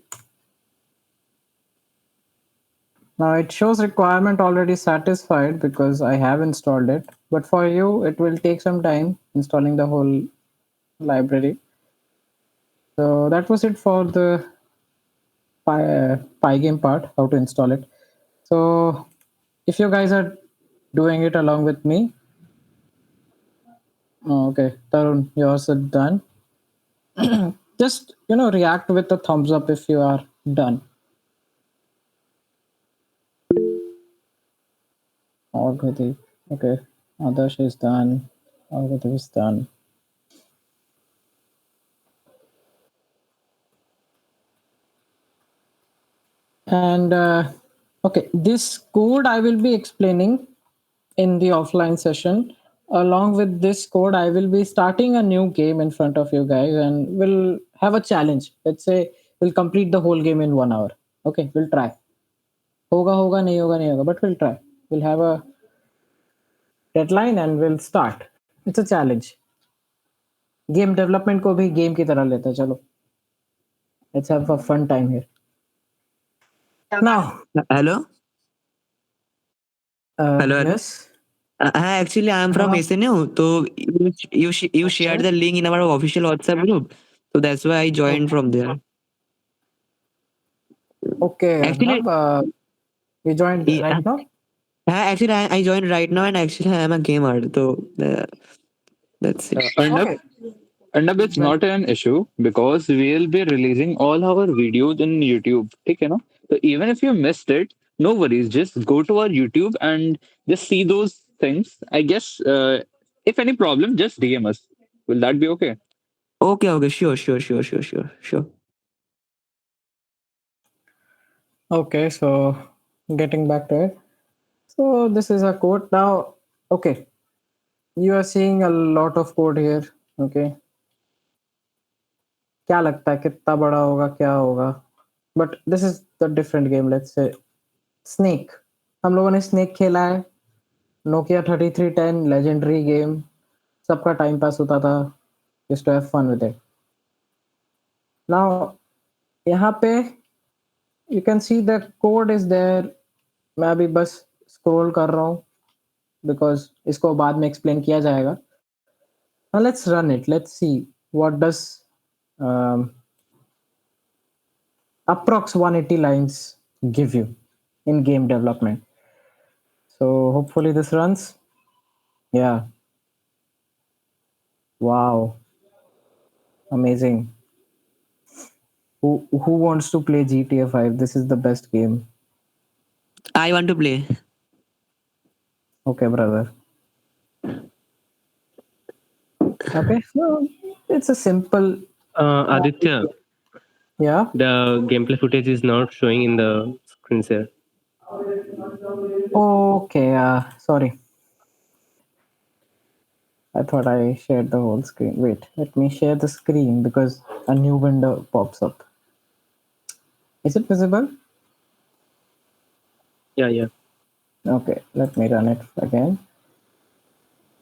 Now it shows requirement already satisfied because I have installed it. But for you, it will take some time installing the whole library. So that was it for the Pygame part, how to install it. So if you guys are doing it along with me, okay, Tarun, yours is done. Just react with a thumbs up if you are done. Already, okay. Adarsh is done. Already is done. And okay, this code I will be explaining in the offline session. Along with this code, I will be starting a new game in front of you guys, and we'll have a challenge. Let's say we'll complete the whole game in 1 hour. Okay, we'll try. Hoga hoga nahi hoga nahi hoga, but we'll try. We'll have a deadline and we'll start. It's a challenge. Game development को भी game की तरह लेते हैं. चलो. Let's have a fun time here. Now, Hello? Hello, hello. yes. Actually, I am from हाँ, SNU. So you shared okay, the link in our official WhatsApp group. So that's why I joined okay, from there. okay, Actually, Arnab, you joined I, right now? actually I joined right now, and actually I am a gamer. So that's it. Arnab, Okay, Arnab, it's well, not an issue because we'll be releasing all our videos in YouTube. ठीक है ना? So even if you missed it, no worries. Just go to our YouTube and just see those things. I guess if any problem, just DM us. Will that be okay? Okay, okay, sure. okay, so getting back to it. So this is a code now. Okay, you are seeing a lot of code here. Okay, क्या लगता है कितना बड़ा होगा क्या होगा? But this is the different game. Let's say Snake. हम लोगों ने Snake खेला है. Nokia 3310 legendary game. सबका टाइम पास होता था. Just to have fun with it. Now यहाँ पे you can see the code is there. मैं अभी बस scroll कर रहा हूँ because इसको बाद में explain किया जाएगा. Now let's run it. Let's see what does um, approx 180 lines give you in game development. So hopefully this runs. Yeah. Wow. Amazing. Who wants to play GTA 5? This is the best game. I want to play. Okay, brother. Okay. So it's a simple. Aditya, Yeah. the gameplay footage is not showing in the screen share. Okay. Sorry. I thought I shared the whole screen. Wait, let me share the screen because a new window pops up. Is it visible? Yeah, yeah. Okay, let me run it again.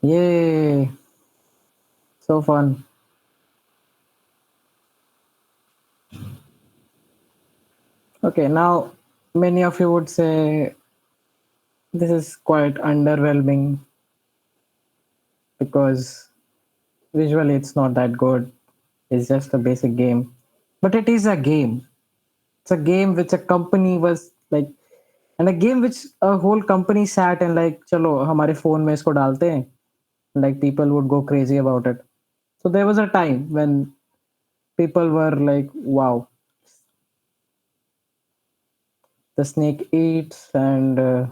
Yay! So fun. Okay, now many of you would say this is quite underwhelming because visually it's not that good. It's just a basic game. But it is a game. It's a game which a company was like, and a game which a whole company sat and like, चलो हमारे phone में इसको डालते हैं. Like people would go crazy about it. So there was a time when people were like, wow, the snake eats and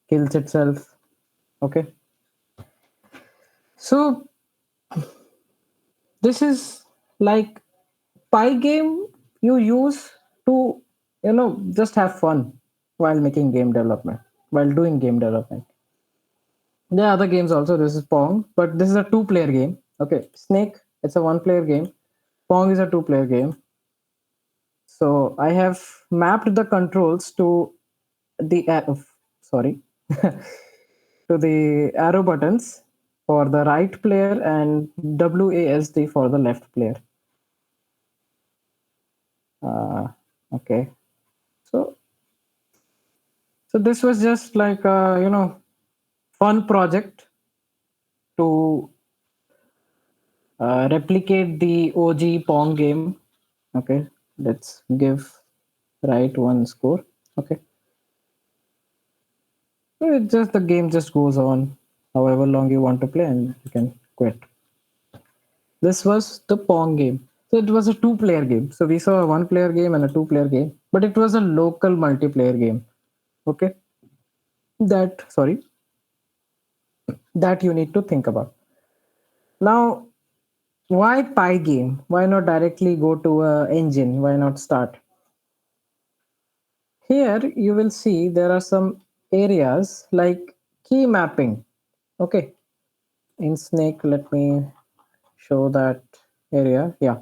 kills itself. Okay. So this is like Pygame you use to, just have fun while making game development, while doing game development. There are other games also. This is Pong, but this is a two-player game. Okay. Snake, it's a one-player game. Pong is a two-player game. So I have mapped the controls to the sorry to the arrow buttons for the right player and WASD for the left player. Uh, okay, so this was just like a fun project to replicate the OG Pong game. Okay, let's give right one score. Okay, so it just the game just goes on however long you want to play and you can quit. This was the Pong game. So it was a two-player game. So we saw a one-player game and a two-player game, but it was a local multiplayer game. Okay, that sorry, that you need to think about. Now, why Pygame? Why not directly go to a engine? Why not start? Here you will see there are some areas like key mapping. Okay, in Snake, let me show that area. Yeah,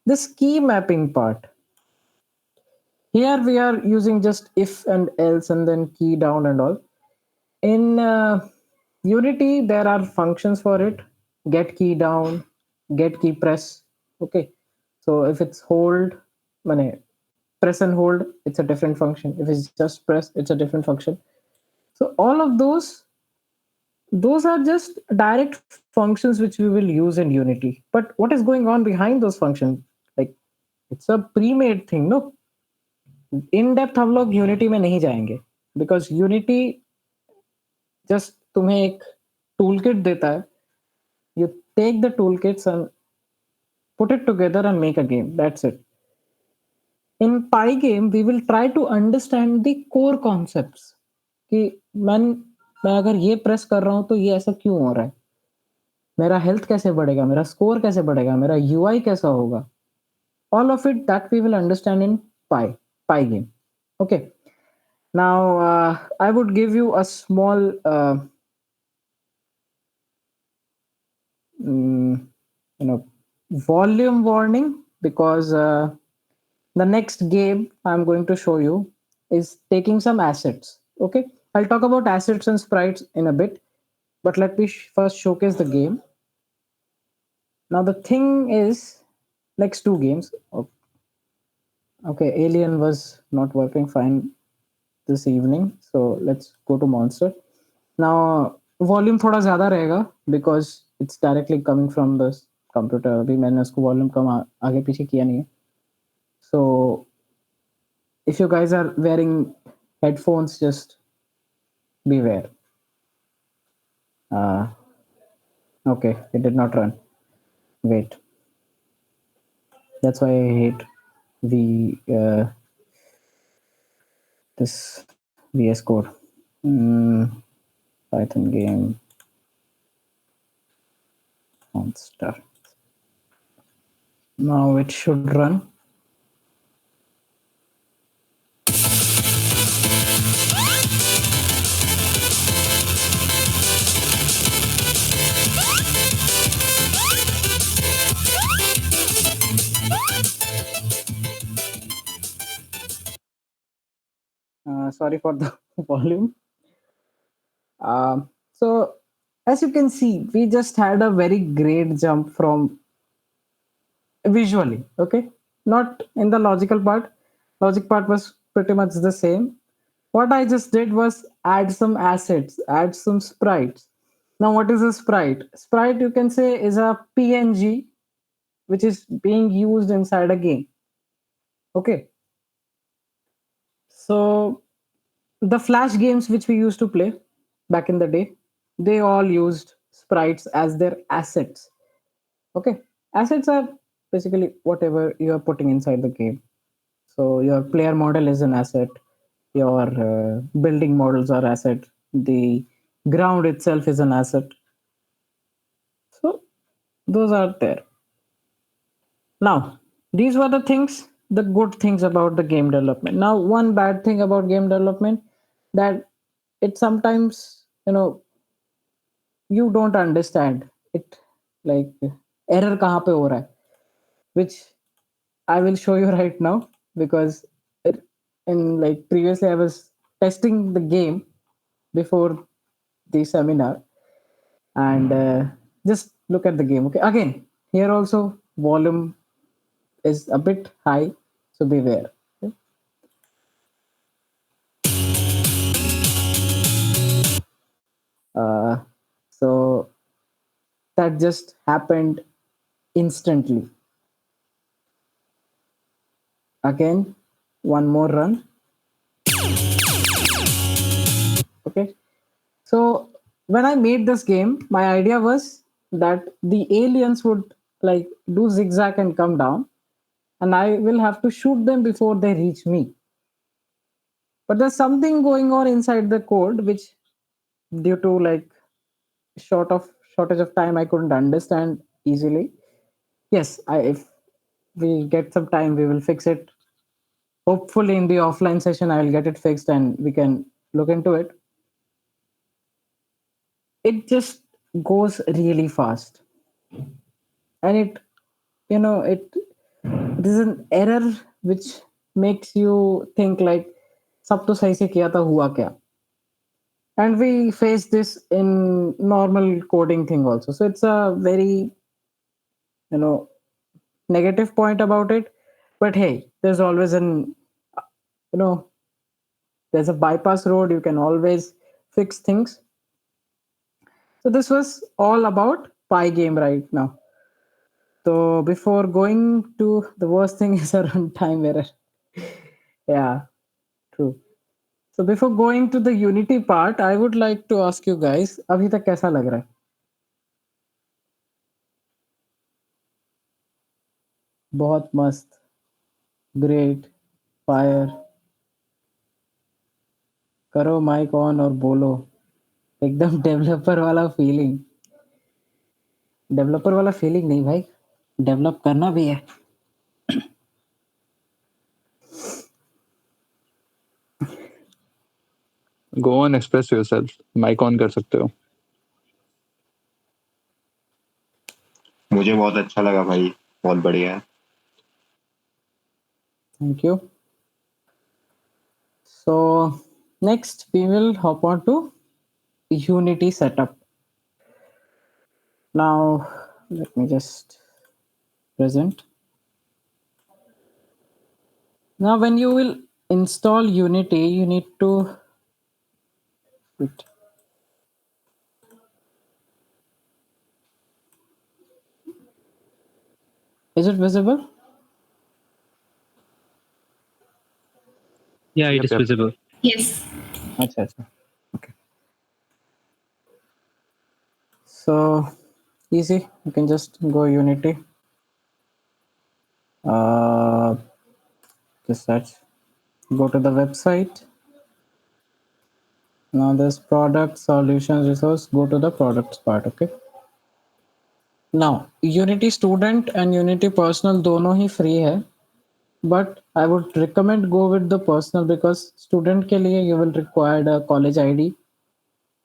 this key mapping part. Here we are using just if and else and then key down and all. In Unity, there are functions for it. Get key down, get key press. Okay. So if it's hold, press and hold, it's a different function. If it's just press, it's a different function. So all of those are just direct functions which we will use in Unity. But what is going on behind those functions? Like it's a pre-made thing, no? In depth हम लोग unity में नहीं जाएंगे because unity just तुम्हें एक tool kit देता है you take the toolkits and put it together and make a game. That's it. In Pygame, we will try to understand the core concepts. कि मैं अगर ये प्रेस कर रहा हूँ तो ये ऐसा क्यों हो रहा है, मेरा हेल्थ कैसे बढ़ेगा, मेरा स्कोर कैसे बढ़ेगा, मेरा यूआई कैसा होगा. All of it that we will understand in Pygame. Okay. Now, I would give you a small mm, volume warning because the next game I'm going to show you is taking some assets. Okay, I'll talk about assets and sprites in a bit, but let me first showcase the game. Now the thing is, next two games. Okay, Alien was not working fine this evening, so let's go to Monster. Now volume थोड़ा ज़्यादा रहेगा because it's directly coming from the computer. अभी मैंने उसको volume कम आगे पीछे किया नहीं है. So if you guys are wearing headphones, just beware. Okay, it did not run. Wait. That's why I hate this VS Code. Python game monster. Now it should run. Sorry for the volume. So as you can see, we just had a very great jump from visually. Okay, not in the logical part. Logic part was pretty much the same. What I just did was add some assets, add some sprites. Now, what is a sprite? Sprite, you can say, is a PNG which is being used inside a game. Okay. So the Flash games which we used to play back in the day, they all used sprites as their assets. Okay. Assets are basically whatever you are putting inside the game. So your player model is an asset, your building models are asset, the ground itself is an asset. So those are there. Now, these were the things, the good things about the game development. Now, one bad thing about game development, that it sometimes, you don't understand it, like error kahan pe ho raha hai, which I will show you right now because in like previously I was testing the game before the seminar, and just look at the game. Okay, again here also volume is a bit high, so beware. Okay? So that just happened instantly. Again, one more run. Okay. So when I made this game, my idea was that the aliens would like do zigzag and come down, and I will have to shoot them before they reach me. But there's something going on inside the code which, due to like shortage of time, I couldn't understand easily. Yes, if we get some time, we will fix it. Hopefully, in the offline session, I'll get it fixed and we can look into it. It just goes really fast, and it is an error which makes you think like सब तो सही से किया था हुआ क्या. And we face this in normal coding thing also, so it's a very you know negative point about it. But hey, there's always an you know there's a bypass road. You can always fix things. So this was all about Pygame right now. So before going to the worst thing is a runtime error. Yeah, true. So before going to the Unity part, I would like to ask you guys, अभी तक कैसा लग रहा है? बहुत मस्त, great, fire. करो mic on और बोलो. एकदम डेवलपर वाला फीलिंग. डेवलपर वाला फीलिंग नहीं भाई, डेवलप करना भी है. Go on, express yourself. Mic on कर सकते हो. मुझे बहुत अच्छा लगा भाई, बहुत बढ़िया है. Thank you. So next we will hop on to Unity setup. Now let me just present. Now when you will install Unity, you need to wait. Is it visible? Yeah, it is Yep. visible. Yes. Acha, acha. Okay. So easy. You can just go Unity. Just search. Go to the website. Now this product solutions resource. Go to the products part. Okay. Now Unity student and Unity personal दोनों ही free है. But I would recommend go with the personal because student के लिए you will require a college ID.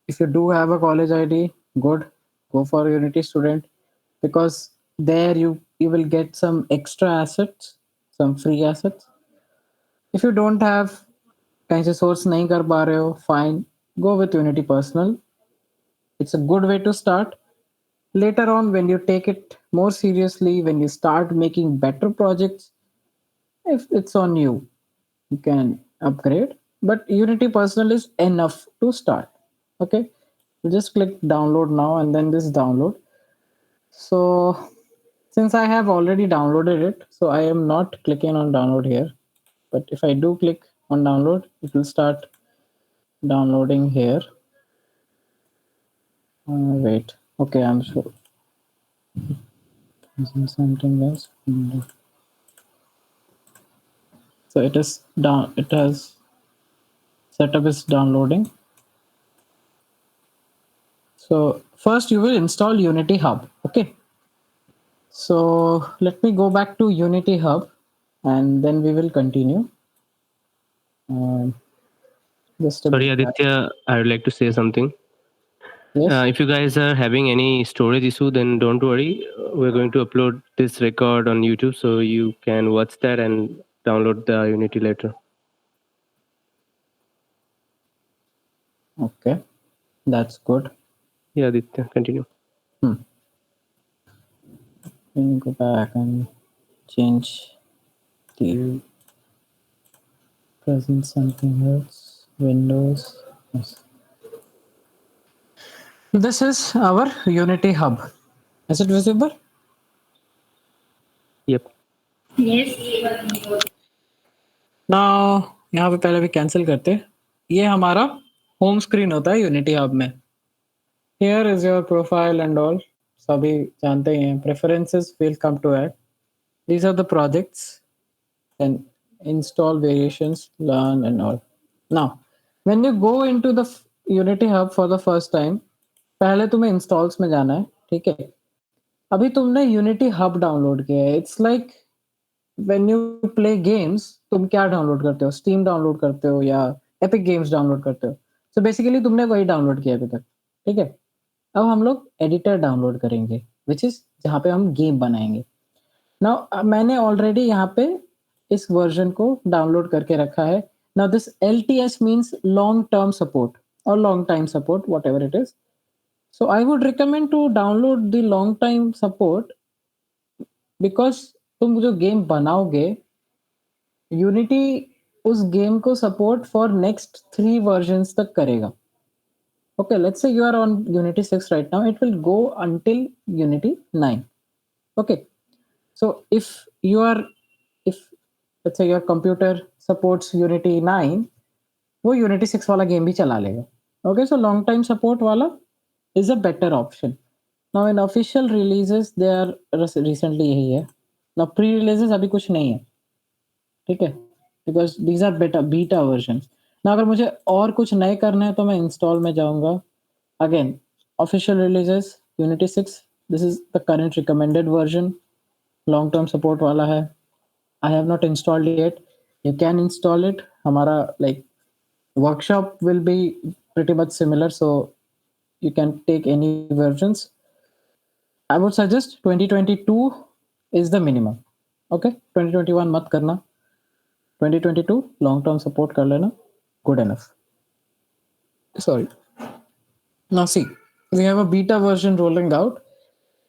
If you do have a college ID, good, go for Unity student because there you will get some extra assets, some free assets. If you don't have, कहीं से source नहीं कर पा रहे हो, fine, go with Unity personal. It's a good way to start. Later on, when you take it more seriously, when you start making better projects, if it's on you, you can upgrade, but Unity personal is enough to start. Okay, you just click download now and then this download. So since I have already downloaded it, so I am not clicking on download here, but if I do click on download, it will start downloading here. Wait, okay, I'm sure. Isn't something else? So it is down, it has setup is downloading. So first you will install Unity Hub. Okay. So let me go back to Unity Hub and then we will continue. Just a Sorry, bit. Aditya, I would like to say something. Yes. If you guys are having any storage issue, then don't worry. We're going to upload this record on YouTube, so you can watch that and download the Unity later. Okay. That's good. Yeah, Aditya, continue. Let me go back and change the present something else. Windows. Yes. This is our Unity Hub. Is it visible? Yep. Yes. Now यहाँ पे पहले भी cancel करते. ये हमारा home screen होता है unity hub में. Here is your profile and all. सभी जानते ही हैं. Preferences will come to add. These are the projects. Then install variations, learn and all. Now, when you go into the Unity Hub for the first time, पहले तुम्हें installs में जाना है, ठीक है? अभी तुमने Unity Hub डाउनलोड किया है. It's like when you play games, तुम क्या डाउनलोड करते हो? Steam डाउनलोड करते हो या Epic Games डाउनलोड करते हो? So basically तुमने वही डाउनलोड किया अभी तक, ठीक है? अब हम लोग एडिटर डाउनलोड करेंगे, which is जहाँ पे हम गेम बनाएंगे. नाउ मैंने ऑलरेडी यहाँ पे इस वर्जन को डाउनलोड करके रखा है. Now this LTS means long term support और long time support, whatever it is. So I would recommend to download the long time support because तुम जो गेम बनाओगे यूनिटी उस गेम को सपोर्ट फॉर नेक्स्ट 3 वर्जन्स तक करेगा. Okay, let's say you are on Unity 6 right now. It will go until Unity 9. Okay, so if let's say your computer supports Unity 9, वो Unity 6 वाला game भी चला लेगा. Okay, so long time support वाला is a better option. Now in official releases they are recently यही है. Now pre-releases अभी कुछ नहीं है. ठीक है, because these are beta version ना. अगर मुझे और कुछ नए करना है तो मैं इंस्टॉल में जाऊंगा. Again official releases Unity 6, this is the current recommended version, long term support वाला है. I have not installed yet. You can install it. हमारा like workshop will be pretty much similar, so you can take any versions. I would suggest 2022 is the minimum. Okay, 2021 मत करना. 2022 long term support कर लेना. Good enough. Sorry. Now see, we have a beta version rolling out.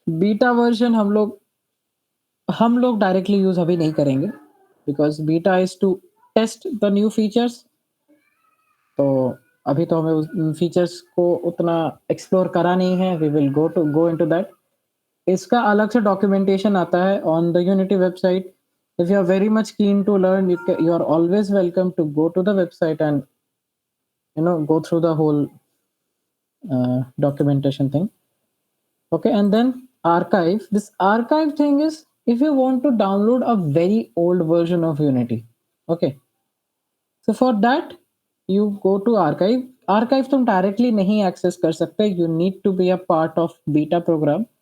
Beta version हम लोग directly use अभी नहीं करेंगे because beta is to test the new features. तो अभी तो हमें उन फीचर्स को उतना एक्सप्लोर करा नहीं है. We will go into that. इसका अलग से डॉक्यूमेंटेशन आता है on the Unity website. If you are very much keen to learn, you are always welcome to go to the website and go through the whole documentation thing. Okay, and then archive. This archive thing is if you want to download a very old version of Unity. Okay, so for that you go to archive. Archive तुम directly नहीं access कर सकते. You need to be a part of beta program,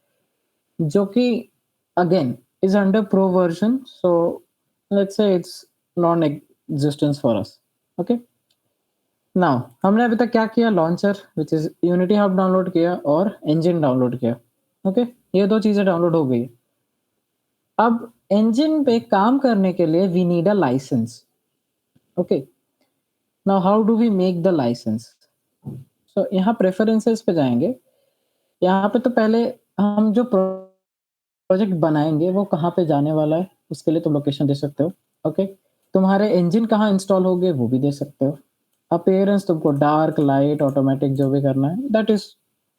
जो कि again is under pro version, so let's say it's non-existence for us. Okay, now हमने अभी तक क्या किया? Launcher which is unity hub download किया और इंजन डाउनलोड किया. ओके, ये दो चीजें डाउनलोड हो गई. अब इंजन पे काम करने के लिए we need a licence. Okay, now how do we make the licence? So यहाँ प्रेफरेंसेस पे जाएंगे. यहाँ पे तो पहले हम जो प्रोजेक्ट बनाएंगे वो कहाँ पे जाने वाला है उसके लिए तुम लोकेशन दे सकते हो. ओके, तुम्हारे इंजन कहाँ इंस्टॉल होंगे वो भी दे सकते हो. अपीयरेंस तुमको डार्क लाइट ऑटोमेटिक जो भी करना है दैट इज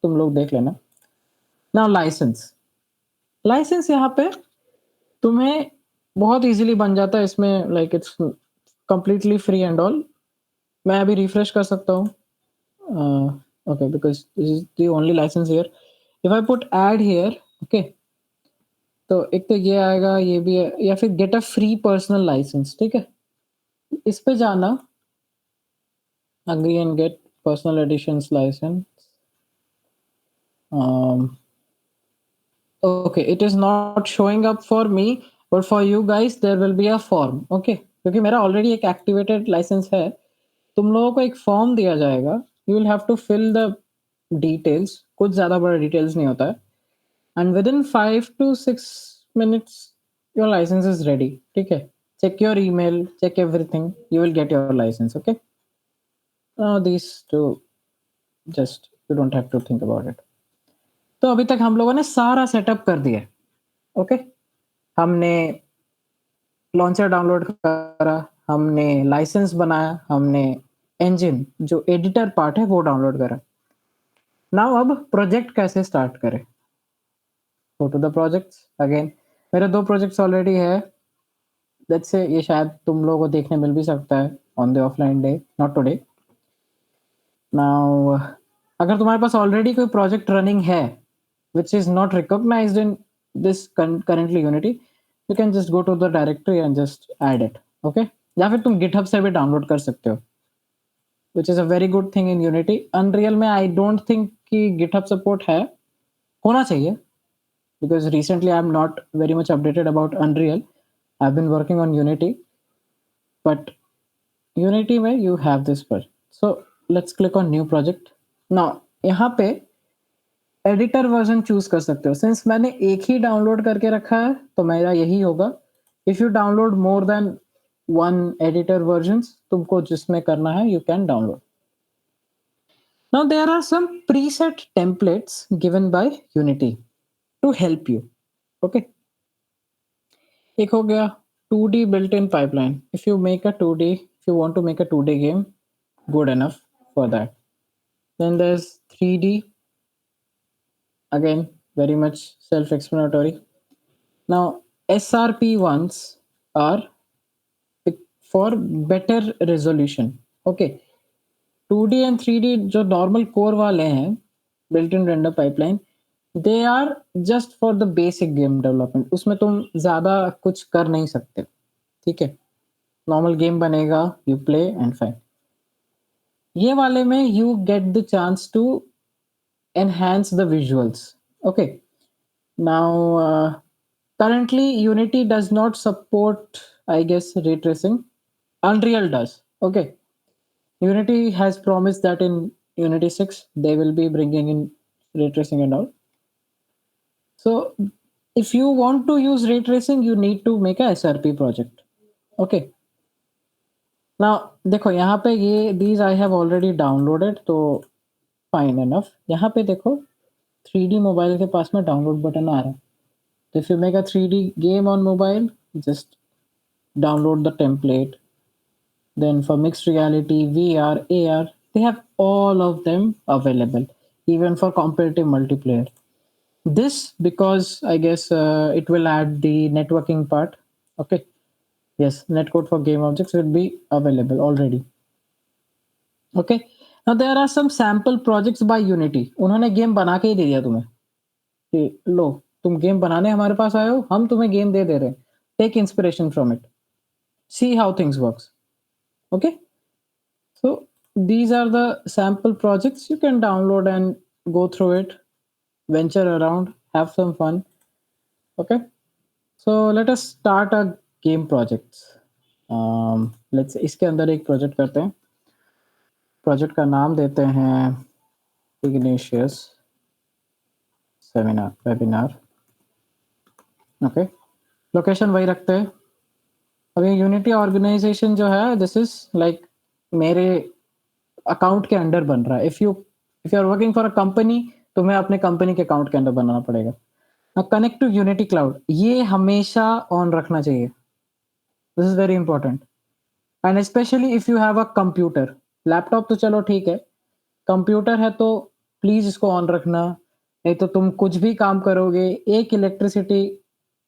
तुम लोग देख लेना. नाउ लाइसेंस यहाँ पे तुम्हें बहुत इजीली बन जाता है. इसमें like it's completely free and all. मैं अभी रिफ्रेश कर सकता हूँ. Okay, because this is the only licence here. If I put add here, okay, तो एक तो ये आएगा, ये भी है, या फिर get a free personal licence. ठीक है, इस पे जाना. Agree and get personal editions license. Okay, it is not showing up for me, but for you guys there will be a form. Okay, क्योंकि मेरा ऑलरेडी एक एक्टिवेटेड लाइसेंस है. तुम लोगों को एक फॉर्म दिया जाएगा. You will have to fill the details. कुछ ज्यादा बड़ा डिटेल्स नहीं होता है. And within 5 to 6 minutes your licence is ready. ठीक है, check your email, check everything, you will get your licence. Okay, these two just you don't have to think about it. तो अभी तक हम लोगों ने सारा सेटअप कर दिया. ओके, हमने लॉन्चर डाउनलोड करा, हमने लाइसेंस बनाया, हमने इंजन जो एडिटर पार्ट है वो डाउनलोड करा. नाउ अब प्रोजेक्ट कैसे स्टार्ट करें? Go to the projects. Again मेरे 2 प्रोजेक्ट्स ऑलरेडी है. लेट्स से ये शायद तुम लोगों को देखने मिल भी सकता है on the offline day, not today. Now अगर तुम्हारे पास ऑलरेडी कोई प्रोजेक्ट रनिंग है which is not recognized in this currently Unity, you can just go to the directory and just add it. Okay, या फिर तुम GitHub से भी download कर सकते हो, which is a very good thing in Unity. Unreal में I don't think कि GitHub support है. होना चाहिए because recently I'm not very much updated about Unreal. I've been working on Unity, but Unity में you have this part. So let's click on new project. Now यहाँ पे editor version choose कर सकते हो. Since मैंने एक ही download करके रखा है तो मेरा यही होगा. If you download more than 1 editor version, तुमको जिसमें करना है you can download. Now there are some preset templates given by Unity to help you. Okay, एक हो गया 2D built in pipeline. If you make a 2D, if you want to make a 2D game, good enough for that. Then there's 3D, again, very much self explanatory. Now, SRP ones are for better resolution. Okay, 2D and 3D जो normal core वाले हैं built-in render pipeline, they are just for the basic game development. उसमें तुम ज़्यादा कुछ कर नहीं सकते, ठीक है? नॉर्मल गेम बनेगा, यू प्ले एंड फाइन. ये वाले में you get the chance to enhance the visuals. Okay, now currently Unity does not support, I guess, ray tracing. Unreal does. Okay, Unity has promised that in Unity 6 they will be bringing in ray tracing and all. So if you want to use ray tracing, you need to make a SRP project. Okay, now देखो यहाँ पे ये these I have already downloaded, तो fine enough. यहाँ पे देखो 3D mobile के पास में डाउनलोड बटन आ रहा है. So if you make a 3D game on mobile, just download the template. Then for mixed reality, VR, AR, they have all of them available, even for competitive multiplayer. This because I guess it will add the networking part. Okay. Yes, netcode for game objects will be available already. Okay. Now there are some sample projects by Unity. उन्होंने game बना के ही दे दिया तुम्हें कि लो तुम game बनाने हमारे पास आए हो, हम तुम्हें गेम दे दे रहे हैं. Take inspiration from it. See how things works. Okay, so these are the sample projects. You can download and go through it, venture around, have some fun. Okay, so let us start our game projects. Let's इसके अंदर एक project करते हैं. Project का नाम देते हैं Ignatius seminar webinar. Okay, location वही रखते हैं. अभी यूनिटी ऑर्गेनाइजेशन जो है, दिस इज लाइक मेरे अकाउंट के अंडर बन रहा है. If you are working for a company, तुम्हें अपने कंपनी के अकाउंट के अंडर बनाना पड़ेगा. कनेक्ट टू यूनिटी क्लाउड, ये हमेशा ऑन रखना चाहिए. This is very important. And specially if you have a computer. Laptop तो चलो ठीक है, कंप्यूटर है तो प्लीज इसको ऑन रखना. नहीं तो तुम कुछ भी काम करोगे, एक इलेक्ट्रिसिटी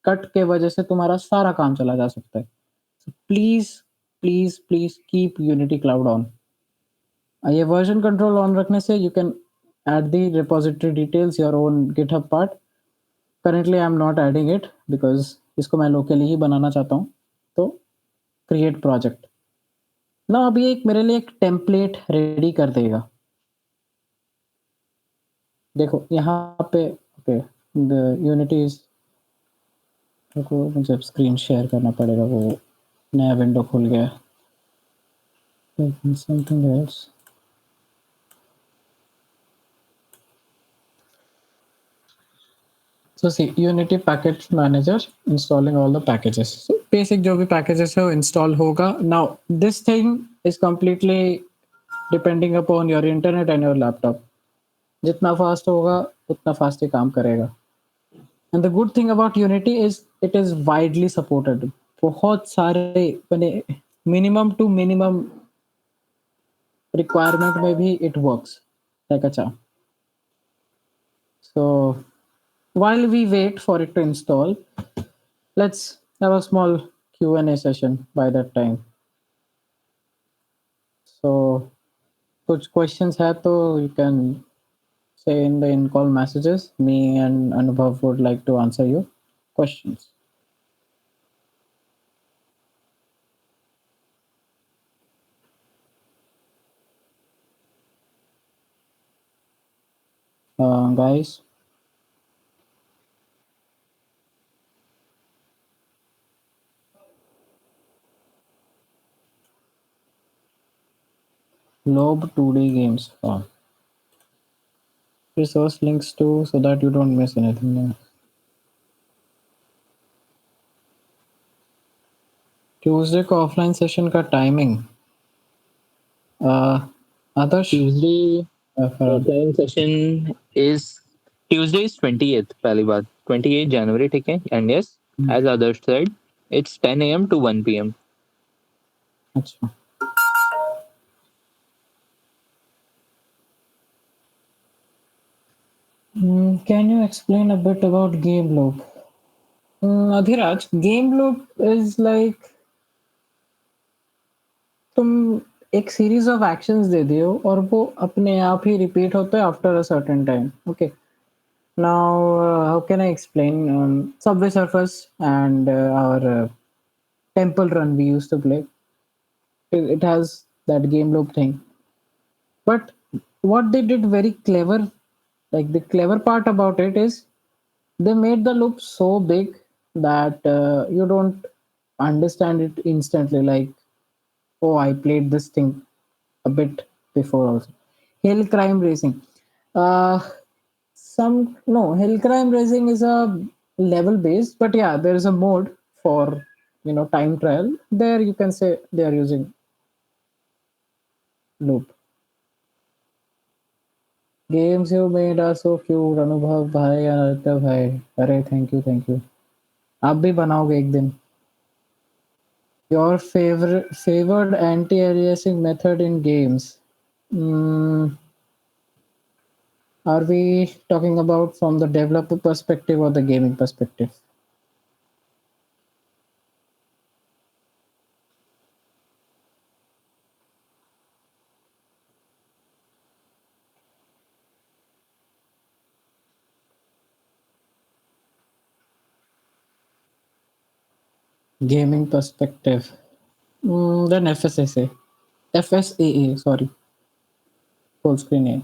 कट के वजह से तुम्हारा सारा काम चला जा सकता है. Please please please keep unity cloud on. ये वर्जन कंट्रोल ऑन रखने से you can add the repository details, your own GitHub part. Currently I am not adding it because इसको मैं लोकली ही बनाना चाहता हूँ. तो क्रिएट प्रोजेक्ट ना. अभी एक मेरे लिए एक टेम्पलेट रेडी कर देगा. देखो यहाँ पे ओके, द यूनिटी इज, मुझे स्क्रीन शेयर करना पड़ेगा, वो नया विंडो खुल गया. Something else. So see, Unity package manager installing all the packages. So basic जो भी packages है वो install होगा. Now this thing is completely depending upon your internet and your laptop. जितना fast होगा उतना fast ही काम करेगा. And the good thing about Unity is it is widely supported. बहुत सारे मैंने minimum to minimum requirement में भी it works like a charm. So while we wait for it to install, let's have a small Q&A session by that time. So कुछ questions है तो you can say in the in-call messages. Me and Anubhav would like to answer your questions. Guys, Lob 2D games farm. Resource links too, so that you don't miss anything. Tuesday को offline session का timing. Adarsh, Tuesday Farad. offline session is Tuesday is 28th. पहली बात 28 January, ठीक है. And yes, as others said, it's 10 a.m. to 1 p.m. अच्छा. Can you explain a bit about game loop? Adhiraj, game loop is like तुम एक series of actions दे दियो और वो अपने आप ही रिपीट होता है after a certain time. Okay. Now, how can I explain? Subway Surfers and our Temple Run we used to play. It has that game loop thing. But what they did very clever, like the clever part about it is they made the loop so big that you don't understand it instantly. Like, oh, I played this thing a bit before also. Hill Crime Racing. Uh, Hill Crime Racing is a level based, but yeah, there is a mode for time trial. There you can say they are using loop. Games you made are so cute, अनुभव भाई आदित्य भाई. अरे thank you. आप भी बनाओगे एक दिन. Your favorite favored anti-aliasing method in games. Mm, are we talking about from the developer perspective or the gaming perspective? Gaming perspective. Then FSSA. FSAA, sorry. Full screen A.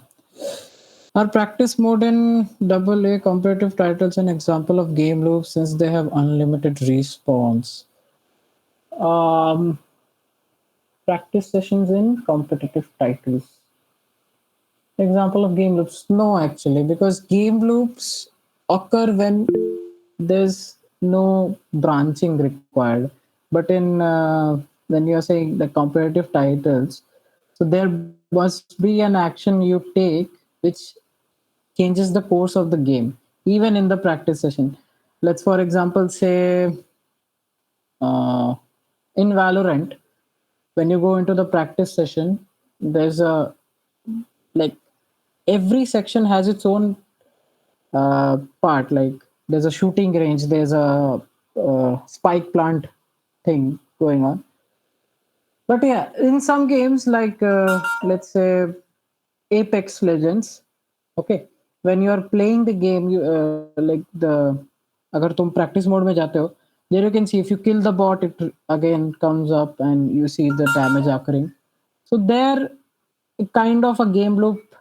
Our practice mode in AA competitive titles an example of game loops since they have unlimited respawns. Um, Practice sessions in competitive titles. Example of game loops? No, actually, because game loops occur when there's no branching required. But in when you're saying the competitive titles, so there must be an action you take which changes the course of the game, even in the practice session. Let's, for example, say uh, in Valorant, when you go into the practice session, there's a like every section has its own part. Like there's a shooting range, there's a spike plant thing going on. But yeah, in some games like let's say Apex Legends, okay, when you are playing the game, you like the अगर तुम practice mode में जाते हो, there you can see if you kill the bot, it again comes up and you see the damage occurring. So there, kind of a game loop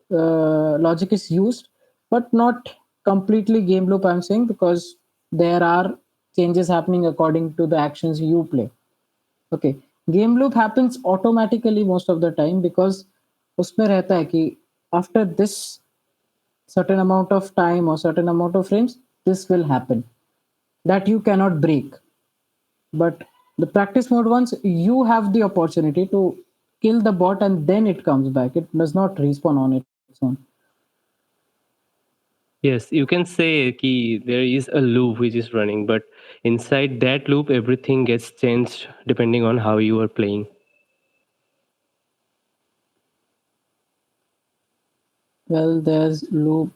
logic is used, but not completely game loop. I'm saying because there are changes happening according to the actions you play. Okay, game loop happens automatically most of the time because उसमें रहता है कि after this certain amount of time or certain amount of frames, this will happen that you cannot break. But the practice mode ones, you have the opportunity to kill the bot and then it comes back. It does not respawn on its own. Yes, you can say ki there is a loop which is running, but inside that loop, everything gets changed depending on how you are playing. Well, there's loop.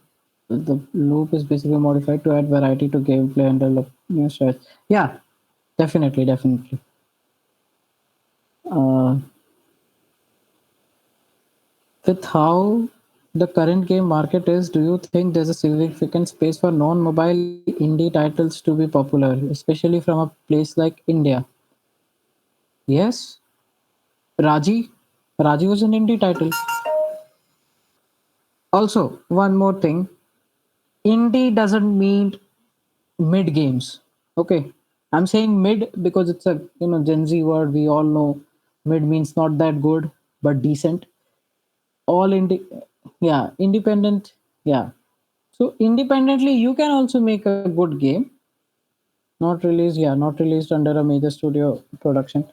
The loop is basically modified to add variety to gameplay and develop new strats. Yeah, definitely. Uh, with how the current game market is, do you think there's a significant space for non-mobile indie titles to be popular, especially from a place like India? Yes, Raji. Raji was an indie title. Also, one more thing. Indie doesn't mean mid games. Okay. I'm saying mid because it's a Gen Z word. We all know mid means not that good, but decent. All indie, yeah, independent, yeah. So independently, you can also make a good game. Not released, yeah, not released under a major studio production.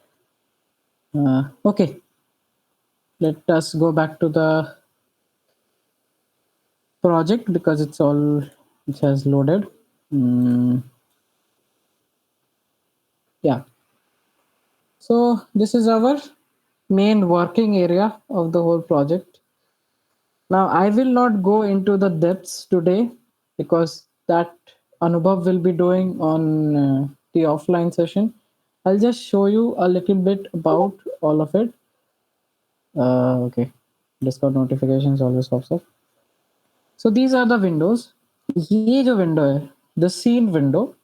Okay, let us go back to the project because it has loaded. Mm, yeah. So this is our main working area of the whole project. Now, I will not go into the depths today because that Anubhav will be doing on the offline session. I'll just show you a little bit about all of it. Okay, Discord notifications always pops up. So these are the windows. ये जो window है, the scene window,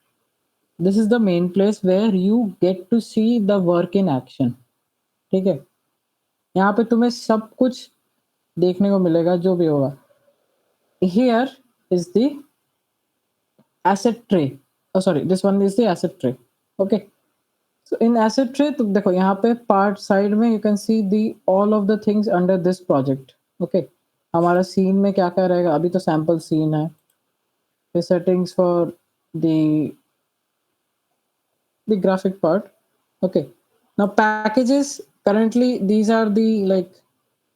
this is the main place where you get to see the work in action. ठीक है, यहाँ पे तुम्हें सब कुछ देखने को मिलेगा जो भी होगा. Here is the asset tray. Oh sorry, this one is the asset tray. Okay, so in asset tray तो देखो यहाँ पे part side में you can see the all of the things under this project. Okay, हमारा scene में क्या क्या रहेगा, अभी तो sample scene है. The settings for the graphic part. Okay, now packages, currently these are the like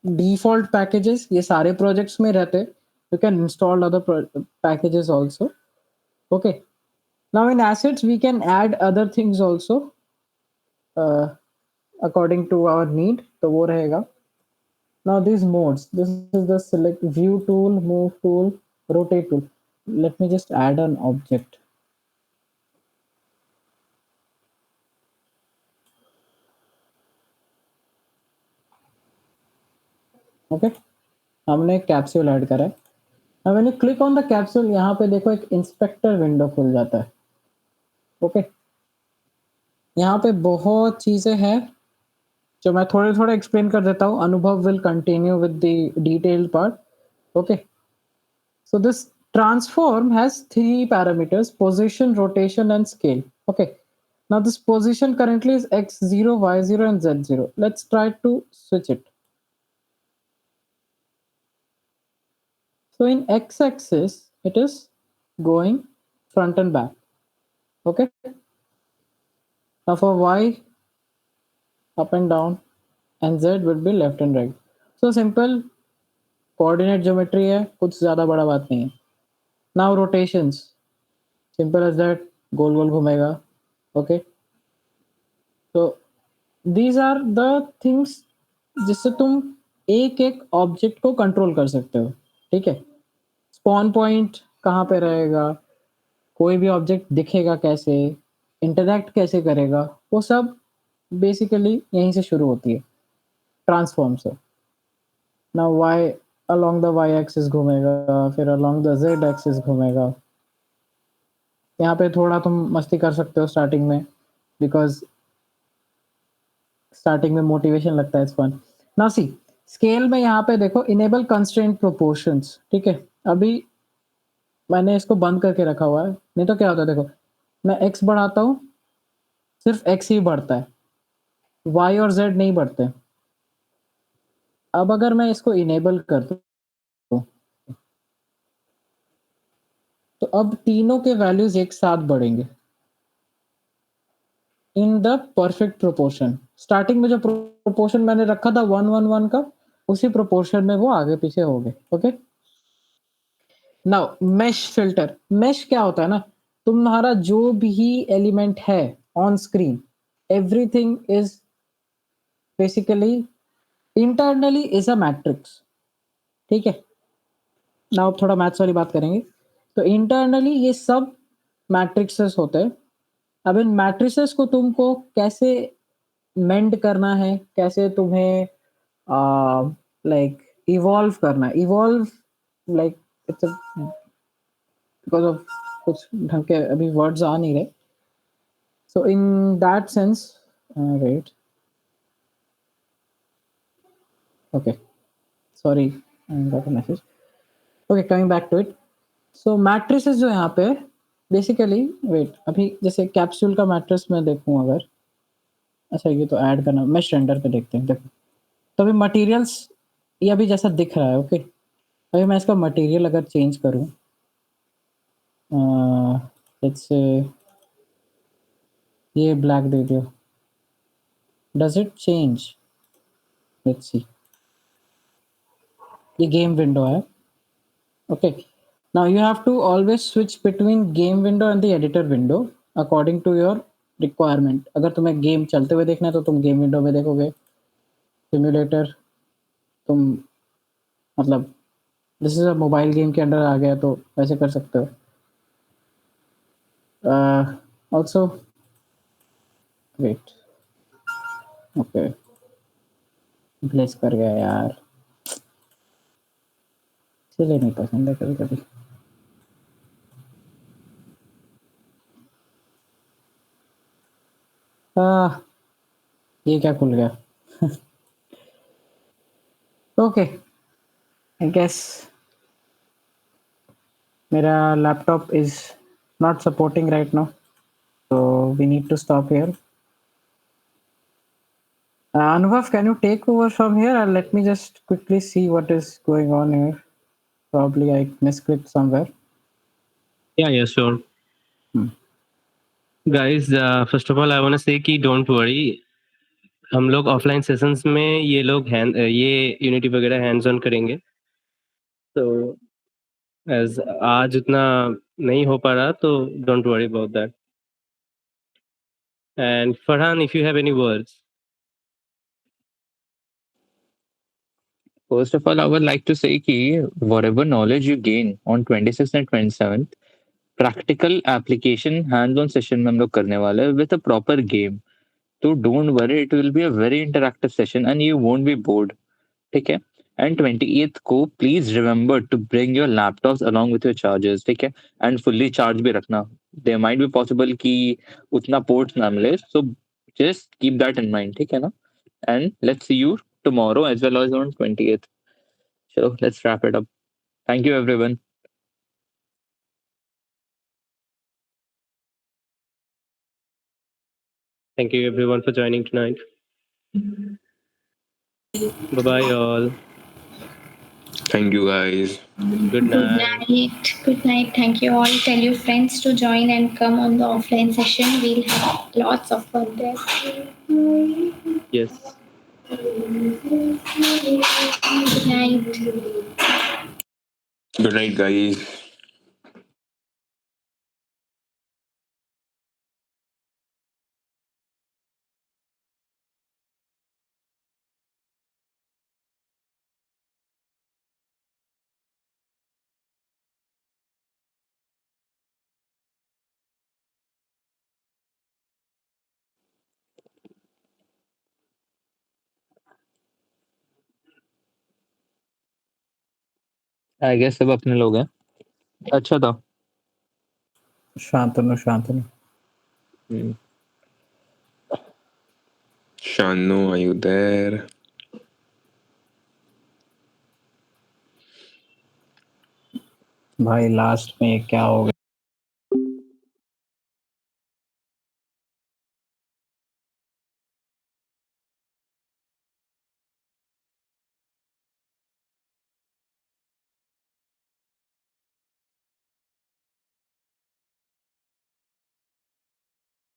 default packages. ये सारे projects में रहते. You can install other packages also. Okay, now in assets we can add other things also according to our need. तो वो रहेगा. Now these modes, this is the select view tool, move tool, rotate tool. Let me just add an object. Okay, हमने एक capsule add करा है. Now when you click on the capsule, यहाँ पे देखो एक इंस्पेक्टर विंडो खुल जाता है. ओके, यहाँ पे बहुत चीजें हैं जो मैं थोड़े थोड़े एक्सप्लेन कर देता हूँ. अनुभव will continue with the detailed part. Okay, so this transform has 3 parameters: position, rotation and scale. Okay, now this position currently is x0, y0 and z0. Let's try to switch it. So in x-axis it is going front and back. Okay, now for y, up and down, and z would be left and right. So simple coordinate geometry है, कुछ ज़्यादा बड़ा बात नहीं है. Now rotations, simple as that, गोल गोल घूमेगा. Okay, so these are the things जिससे तुम एक एक ऑब्जेक्ट को कंट्रोल कर सकते हो. ठीक है, स्पॉन पॉइंट कहाँ पे रहेगा, कोई भी ऑब्जेक्ट दिखेगा कैसे, इंटरैक्ट कैसे करेगा, वो सब बेसिकली यहीं से शुरू होती है, ट्रांसफॉर्म से. Now Y along the Y axis घूमेगा, फिर अलोंग द जेड एक्सिस घूमेगा. यहाँ पे थोड़ा तुम मस्ती कर सकते हो स्टार्टिंग में, बिकॉज स्टार्टिंग में मोटिवेशन लगता है. It's fun. Now see scale में यहाँ पे देखो इनेबल कंस्ट्रेंट प्रोपोर्शंस. ठीक है, अभी मैंने इसको बंद करके रखा हुआ है, नहीं तो क्या होता है देखो, मैं x बढ़ाता हूँ, सिर्फ x ही बढ़ता है, y और z नहीं बढ़ते. अब अगर मैं इसको इनेबल कर दूं तो अब तीनों के वैल्यूज एक साथ बढ़ेंगे in the perfect proportion. Starting में जो प्रोपोर्शन मैंने रखा था 1 1 1 का, उसी प्रोपोर्शन में वो आगे पीछे हो गए. Okay, now mesh filter. Mesh क्या होता है ना, तुम्हारा जो भी एलिमेंट है on screen, everything is basically internally is a matrix. ठीक है, नाउ थोड़ा मैथ्स वाली बात करेंगे. तो इंटरनली ये सब मैट्रिक्सेस होते हैं. अब इन मैट्रिसेस को तुमको कैसे मेंड करना है, कैसे तुम्हें लाइक इवॉल्व करना है. Evolve like it's because of कुछ ढंग के अभी वर्ड्स आ नहीं रहे. So in that sense wait, okay sorry, I got a message. Okay, coming back to it. So matrices जो यहाँ पे बेसिकली, वेट अभी जैसे कैप्सूल का मैट्रिक्स मैं देखूँ अगर, अच्छा ये तो ऐड करना, मेश रेंडर पे देखते हैं. देखो तो अभी मटेरियल्स ये अभी जैसा दिख रहा है. ओके, अभी मैं इसका मटेरियल अगर चेंज करूँ, लेट्स से ये ब्लैक दे दियो, does it change? Let's see, ये गेम विंडो है. Okay, now you have to always switch between game window and the editor window according to your requirement. अगर तुम्हें गेम चलते हुए देखना है तो तुम गेम विंडो में देखोगे, सिम्युलेटर तुम मतलब this is a mobile game के अंडर आ गया तो वैसे कर सकते हो. Also wait. ओके, प्लेस कर गया यार. चलिए, नहीं पसंद है कभी कभी. ये क्या खुल गया? ओके, आई गेस मेरा laptop is not supporting right now, so we need to stop here. Anubhav, can you take over from here and let me just quickly see what is going on here? Probably I misclicked somewhere. Yeah, sure. Guys, first of all, I want to say कि don't worry. हम लोग offline sessions में ये लोग ये unity वगैरह hands on करेंगे. तो एज आज उतना नहीं हो पा रहा तो don't worry about that. And Farhan, if you have any words. First of all, I would like to say कि whatever knowledge you gain on 26th and 27th, practical application hands-on session में हम लोग करने वाले हैं with a proper game. So don't worry, it will be a very interactive session and you won't be bored. ठीक है. And 28th को please remember to bring your laptops along with your chargers. ठीक है. And fully charge भी रखना. There might be possible कि उतना ports ना मिले. So just keep that in mind. ठीक है ना. And let's see you tomorrow as well as on 28th. So let's wrap it up. Thank you, everyone. Thank you everyone for joining tonight. Bye bye all. Thank you, guys. Good night. Good night. Thank you all. Tell your friends to join and come on the offline session. We'll have lots of fun there. Yes. Good night. Good night, guys. I guess सब अपने लोग हैं. अच्छा था. Shantanu. Shanu, are you there? भाई last में क्या हो गया?